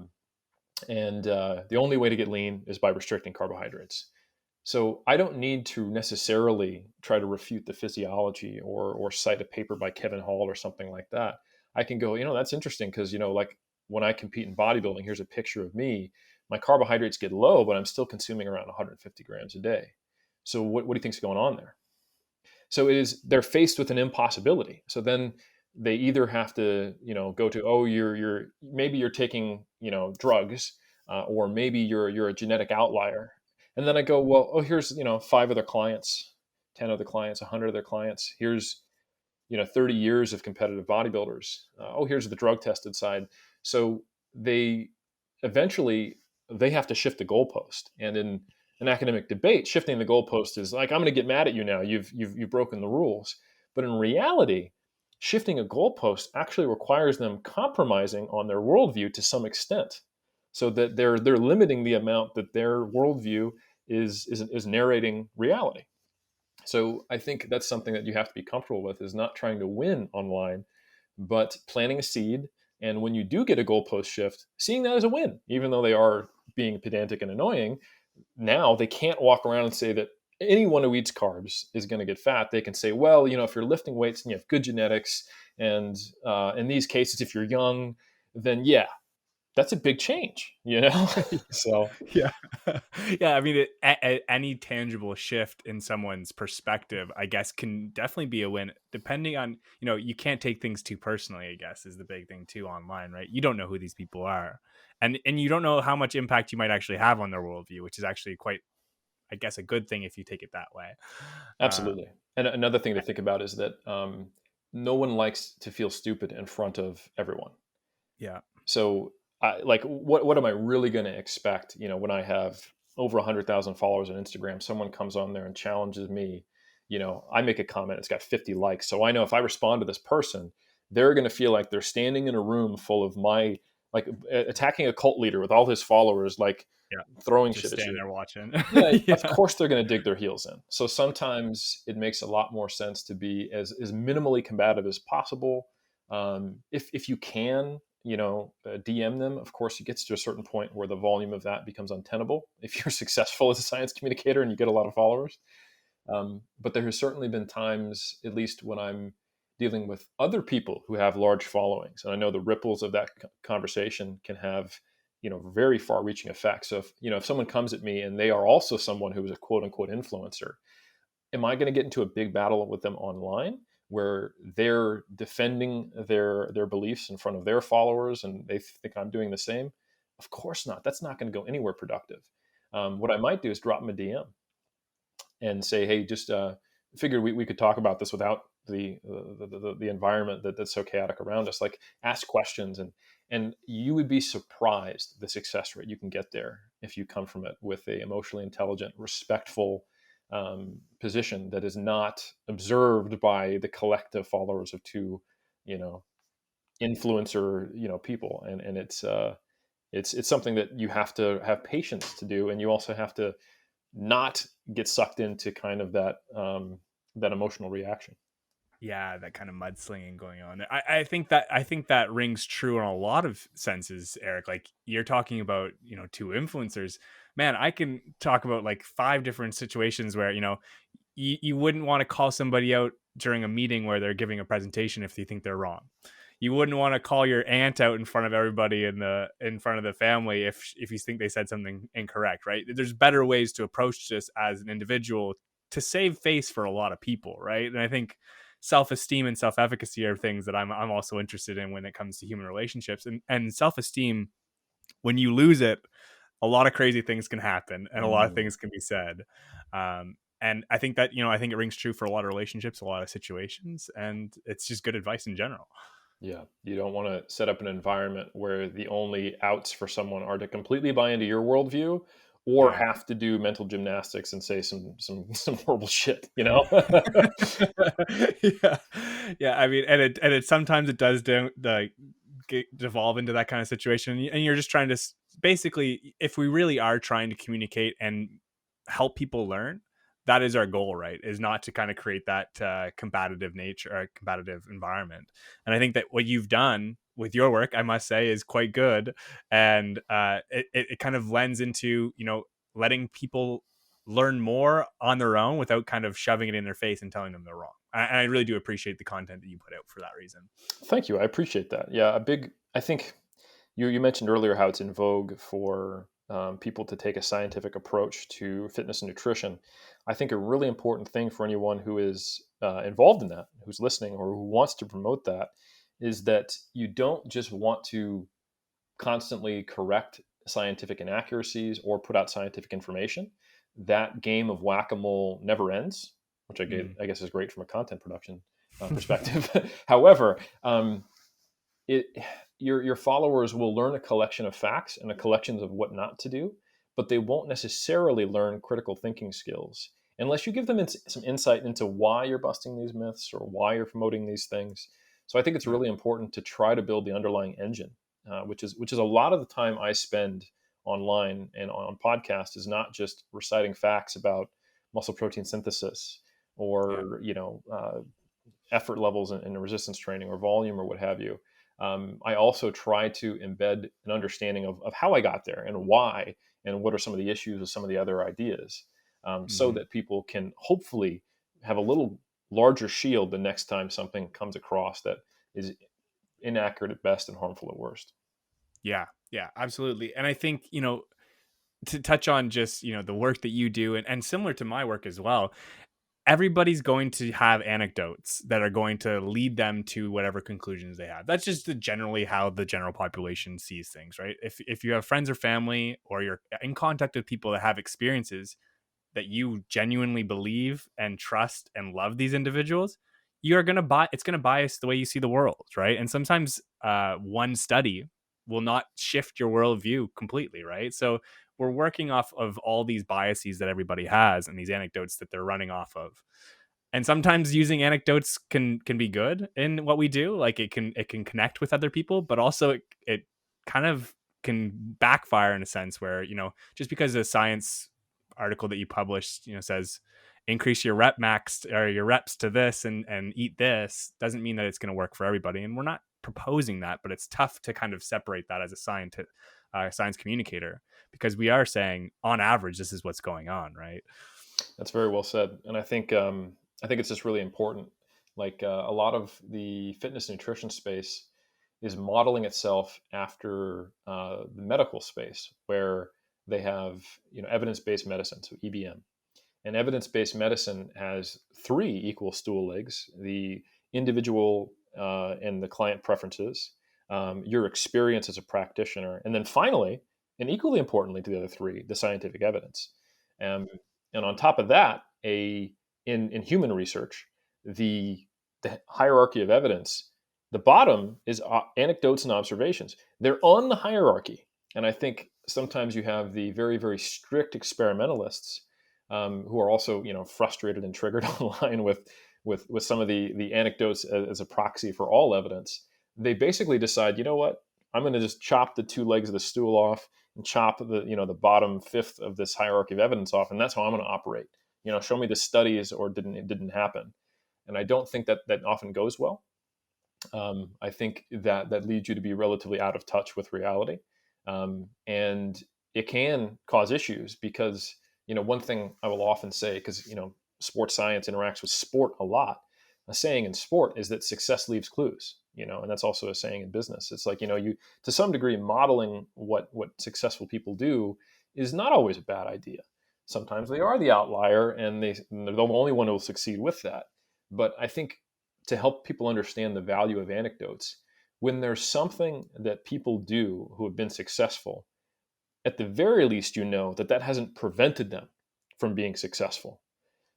[SPEAKER 2] And the only way to get lean is by restricting carbohydrates. So I don't need to necessarily try to refute the physiology or cite a paper by Kevin Hall or something like that. I can go, that's interesting because, like when I compete in bodybuilding, here's a picture of me. My carbohydrates get low, but I'm still consuming around 150 grams a day. So what do you think's going on there? So they're faced with an impossibility. So then they either have to, go to, oh, maybe you're taking, drugs, or maybe you're a genetic outlier. And then I go, well, oh, here's, 5 other clients, 10 other clients, 100 other clients. Here's, 30 years of competitive bodybuilders. Oh, here's the drug tested side. So they eventually, they have to shift the goalpost. And in an academic debate, shifting the goalpost is like, I'm going to get mad at you now. You've broken the rules. But in reality, shifting a goalpost actually requires them compromising on their worldview to some extent, so that they're limiting the amount that their worldview is narrating reality. So I think that's something that you have to be comfortable with, is not trying to win online, but planting a seed. And when you do get a goalpost shift, seeing that as a win, even though they are being pedantic and annoying, now they can't walk around and say that anyone who eats carbs is going to get fat. They can say, well, if you're lifting weights and you have good genetics, and in these cases, if you're young, then yeah, that's a big change. So
[SPEAKER 1] Yeah. Yeah, I mean, any tangible shift in someone's perspective, I guess, can definitely be a win, depending on, you can't take things too personally, I guess, is the big thing too online, right? You don't know who these people are. And you don't know how much impact you might actually have on their worldview, which is actually quite, I guess, a good thing if you take it that way.
[SPEAKER 2] absolutely. And another thing to think about is that no one likes to feel stupid in front of everyone.
[SPEAKER 1] Yeah.
[SPEAKER 2] So, like, what am I really going to expect? When I have over 100,000 followers on Instagram, someone comes on there and challenges me. I make a comment, it's got 50 likes. So I know if I respond to this person, they're going to feel like they're standing in a room full of like attacking a cult leader with all his followers, like
[SPEAKER 1] Yeah.
[SPEAKER 2] throwing
[SPEAKER 1] Just
[SPEAKER 2] shit at
[SPEAKER 1] stand
[SPEAKER 2] you.
[SPEAKER 1] there watching.
[SPEAKER 2] Yeah, of
[SPEAKER 1] Yeah.
[SPEAKER 2] course they're going to dig their heels in. So sometimes it makes a lot more sense to be as minimally combative as possible. If you can, DM them. Of course, it gets to a certain point where the volume of that becomes untenable if you're successful as a science communicator and you get a lot of followers. But there has certainly been times, at least when I'm dealing with other people who have large followings, and I know the ripples of that conversation can have, very far-reaching effects. So if someone comes at me and they are also someone who is a quote-unquote influencer, am I going to get into a big battle with them online where they're defending their beliefs in front of their followers and they think I'm doing the same? Of course not. That's not going to go anywhere productive. What I might do is drop them a DM and say, hey, just figured we could talk about this without the environment that's so chaotic around us. Like, ask questions, and you would be surprised the success rate you can get there if you come from it with a emotionally intelligent, respectful position that is not observed by the collective followers of two, influencer, people, and it's something that you have to have patience to do, and you also have to not get sucked into kind of that emotional reaction.
[SPEAKER 1] Yeah, that kind of mudslinging going on. I think that rings true in a lot of senses, Eric. Like you're talking about, two influencers. Man, I can talk about like five different situations where, you wouldn't want to call somebody out during a meeting where they're giving a presentation if you think they're wrong. You wouldn't want to call your aunt out in front of everybody in front of the family if you think they said something incorrect, right? There's better ways to approach this as an individual to save face for a lot of people, right? And I think self-esteem and self-efficacy are things that I'm also interested in when it comes to human relationships, and self-esteem, when you lose it, a lot of crazy things can happen and a lot of
[SPEAKER 2] Mm.
[SPEAKER 1] things can be said. And I think that, I think it rings true for a lot of relationships, a lot of situations, and it's just good advice in general.
[SPEAKER 2] Yeah, you don't want to set up an environment where the only outs for someone are to completely buy into your worldview or
[SPEAKER 1] Yeah.
[SPEAKER 2] have to do mental gymnastics and say some horrible shit, you know?
[SPEAKER 1] Yeah. Yeah. I mean, and it sometimes it does devolve into that kind of situation. And you're just trying to basically, if we really are trying to communicate and help people learn, that is our goal, right? Is not to kind of create that combative nature or combative environment. And I think that what you've done with your work, I must say, is quite good. And it kind of lends into, letting people learn more on their own without kind of shoving it in their face and telling them they're wrong. And I really do appreciate the content that you put out for that reason.
[SPEAKER 2] Thank you. I appreciate that. Yeah, I think you mentioned earlier how it's in vogue for people to take a scientific approach to fitness and nutrition. I think a really important thing for anyone who is involved in that, who's listening, or who wants to promote that, is that you don't just want to constantly correct scientific inaccuracies or put out scientific information. That game of whack-a-mole never ends, which
[SPEAKER 1] Mm.
[SPEAKER 2] I guess is great from a content production perspective. However, it your followers will learn a collection of facts and a collection of what not to do, but they won't necessarily learn critical thinking skills unless you give them some insight into why you're busting these myths or why you're promoting these things. So I think it's
[SPEAKER 1] Yeah.
[SPEAKER 2] really important to try to build the underlying engine, which is a lot of the time I spend online and on podcast is not just reciting facts about muscle protein synthesis
[SPEAKER 1] Yeah.
[SPEAKER 2] or effort levels in resistance training or volume or what have you. I also try to embed an understanding of how I got there and why, and what are some of the issues with some of the other ideas, so
[SPEAKER 1] Hmm.
[SPEAKER 2] that people can hopefully have a little larger shield the next time something comes across that is inaccurate at best and harmful at worst.
[SPEAKER 1] Yeah. Yeah. Absolutely. And I think, to touch on just, the work that you do, and similar to my work as well, everybody's going to have anecdotes that are going to lead them to whatever conclusions they have. That's just generally how the general population sees things, right? If you have friends or family, or you're in contact with people that have experiences that you genuinely believe and trust and love these individuals, you're going to buy, it's going to bias the way you see the world, right? And sometimes one study will not shift your worldview completely, right? So we're working off of all these biases that everybody has and these anecdotes that they're running off of. And sometimes using anecdotes can be good in what we do. Like it can connect with other people, but also it kind of can backfire in a sense where, just because a science article that you published, says increase your rep max or your reps to this and eat this, doesn't mean that it's going to work for everybody. And we're not proposing that, but it's tough to kind of separate that as a science communicator, because we are saying on average this is what's going on, right?
[SPEAKER 2] That's very well said, and I think it's just really important. Like a lot of the fitness and nutrition space is modeling itself after the medical space, where they have evidence-based medicine, so EBM. And evidence-based medicine has three equal stool legs: the individual and the client preferences, your experience as a practitioner, and then finally, and equally importantly to the other three, the scientific evidence. Um, and on top of that, in human research, the the hierarchy of evidence, the bottom is anecdotes and observations. They're on the hierarchy, and I think sometimes you have the very, very strict experimentalists who are also frustrated and triggered online with some of the anecdotes as a proxy for all evidence. they basically decide, you know what, I'm going to just chop the two legs of the stool off and chop the bottom fifth of this hierarchy of evidence off, and that's how I'm going to operate. Show me the studies, or it didn't happen. And I don't think that that often goes well. I think that that leads you to be relatively out of touch with reality, and it can cause issues because one thing I will often say, because sports science interacts with sport a lot. A saying in sport is that success leaves clues, and that's also a saying in business. It's like you to some degree modeling what successful people do is not always a bad idea. Sometimes they are the outlier, and they're the only one who will succeed with that. But I think to help people understand the value of anecdotes, when there's something that people do who have been successful, at the very least, that that hasn't prevented them from being successful.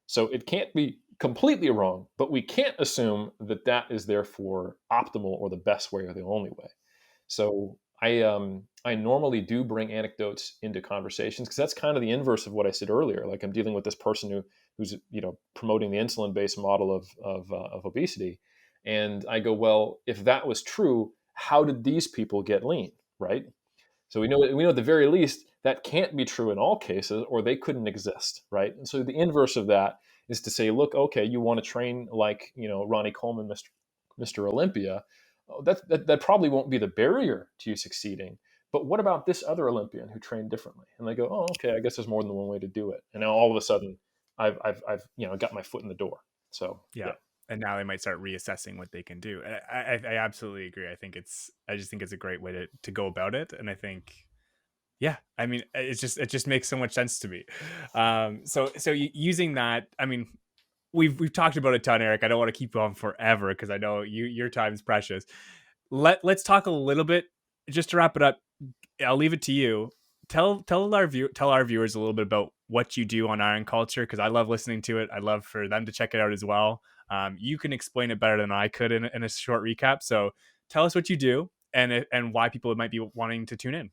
[SPEAKER 2] So it can't be completely wrong, but we can't assume that that is therefore optimal or the best way or the only way. So I normally do bring anecdotes into conversations, because that's kind of the inverse of what I said earlier. Like, I'm dealing with this person who's promoting the insulin based model of obesity, and I go, well, if that was true, how did these people get lean, right? So we know at the very least that can't be true in all cases, or they couldn't exist, right? And so the inverse of that is to say, look, okay, you want to train like Ronnie Coleman, Mr. Olympia. Oh, that probably won't be the barrier to you succeeding. But what about this other Olympian who trained differently? And they go, oh, okay, I guess there's more than one way to do it. And now all of a sudden, I've got my foot in the door. So
[SPEAKER 1] Yeah.
[SPEAKER 2] yeah.
[SPEAKER 1] And now they might start reassessing what they can do. I absolutely agree. I just think it's a great way to go about it. And I think, yeah, I mean, it just makes so much sense to me. So using that, I mean, we've talked about a ton, Eric. I don't want to keep on forever because I know your time's precious. Let's talk a little bit just to wrap it up. I'll leave it to you. Tell our viewers a little bit about what you do on Iron Culture, because I love listening to it. I'd love for them to check it out as well. You can explain it better than I could in a short recap. So tell us what you do and why people might be wanting to tune in.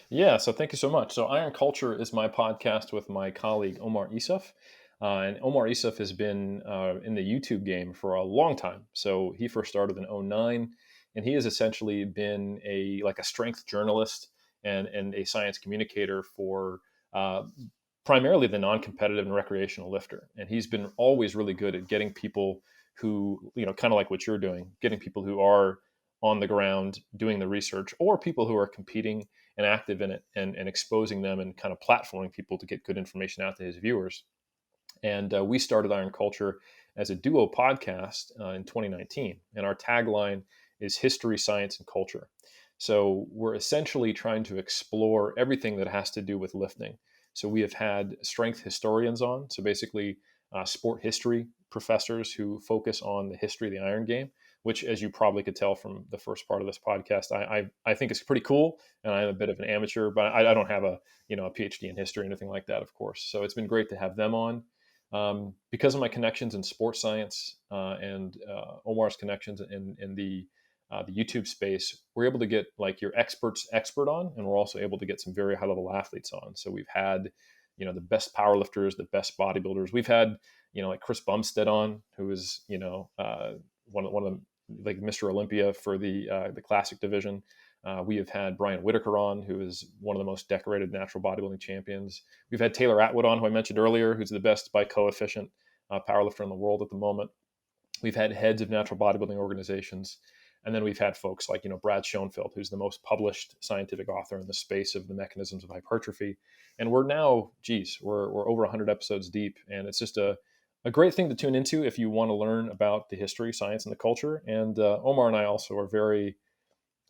[SPEAKER 2] Yeah, so thank you so much. So Iron Culture is my podcast with my colleague Omar Isuf. And Omar Isuf has been in the YouTube game for a long time. So he first started in '09, and he has essentially been a strength journalist and a science communicator for primarily the non-competitive and recreational lifter. And he's been always really good at getting people who, kind of like what you're doing, getting people who are on the ground doing the research, or people who are competing and active in it, and exposing them and kind of platforming people to get good information out to his viewers. And we started Iron Culture as a duo podcast in 2019. And our tagline is history, science, and culture. So we're essentially trying to explore everything that has to do with lifting. So we have had strength historians on, so basically sport history professors who focus on the history of the iron game, which, as you probably could tell from the first part of this podcast, I think is pretty cool. And I'm a bit of an amateur, but I don't have a PhD in history or anything like that, of course. So it's been great to have them on. Because of my connections in sports science and Omar's connections in the YouTube space, we're able to get like your expert's expert on, and we're also able to get some very high level athletes on. So we've had, the best powerlifters, the best bodybuilders. We've had, like Chris Bumstead on, who is, one of them, like Mr. Olympia for the classic division. We have had Brian Whitaker on, who is one of the most decorated natural bodybuilding champions. We've had Taylor Atwood on, who I mentioned earlier, who's the best by coefficient powerlifter in the world at the moment. We've had heads of natural bodybuilding organizations. And then we've had folks like, Brad Schoenfeld, who's the most published scientific author in the space of the mechanisms of hypertrophy. And we're now, we're over 100 episodes deep. And it's just a great thing to tune into if you want to learn about the history, science, and the culture. And Omar and I also are very,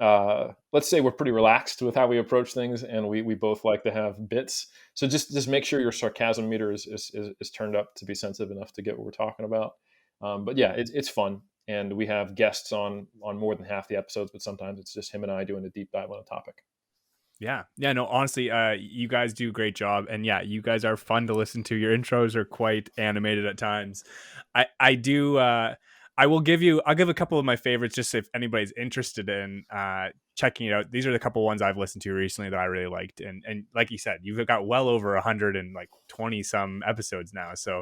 [SPEAKER 2] let's say we're pretty relaxed with how we approach things. And we both like to have bits. So just make sure your sarcasm meter is turned up to be sensitive enough to get what we're talking about. But yeah, it's fun. And we have guests on more than half the episodes, but sometimes it's just him and I doing a deep dive on a topic.
[SPEAKER 1] Yeah. No, honestly, you guys do a great job. And yeah, you guys are fun to listen to. Your intros are quite animated at times. I do, I'll give a couple of my favorites just if anybody's interested in checking it out. These are the couple ones I've listened to recently that I really liked. And like you said, you've got well over 120 some episodes now. So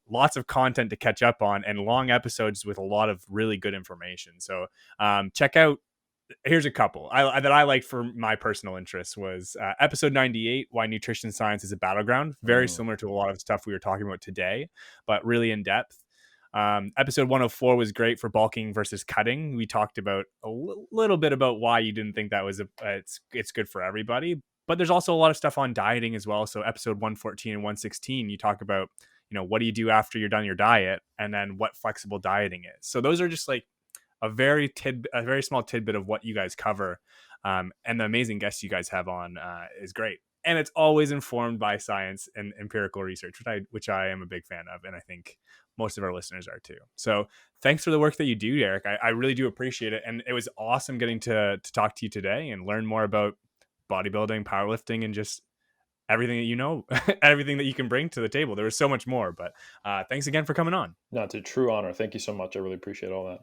[SPEAKER 1] lots of content to catch up on, and long episodes with a lot of really good information. So check out, here's a couple that I liked for my personal interests was episode 98, Why Nutrition Science is a Battleground. Very similar to a lot of stuff we were talking about today, but really in depth. Episode 104 was great for bulking versus cutting. We talked about a little bit about why you didn't think that was it's good for everybody, but there's also a lot of stuff on dieting as well. So episode 114 and 116, you talk about, what do you do after you're done your diet, and then what flexible dieting is. So those are just like a very small tidbit of what you guys cover, and the amazing guests you guys have on is great, and it's always informed by science and empirical research, which I am a big fan of, and I think most of our listeners are too. So thanks for the work that you do, Eric. I really do appreciate it, and it was awesome getting to talk to you today and learn more about bodybuilding, powerlifting, and just everything that everything that you can bring to the table. There was so much more, but thanks again for coming on.
[SPEAKER 2] No, it's a true honor. Thank you so much. I really appreciate all that.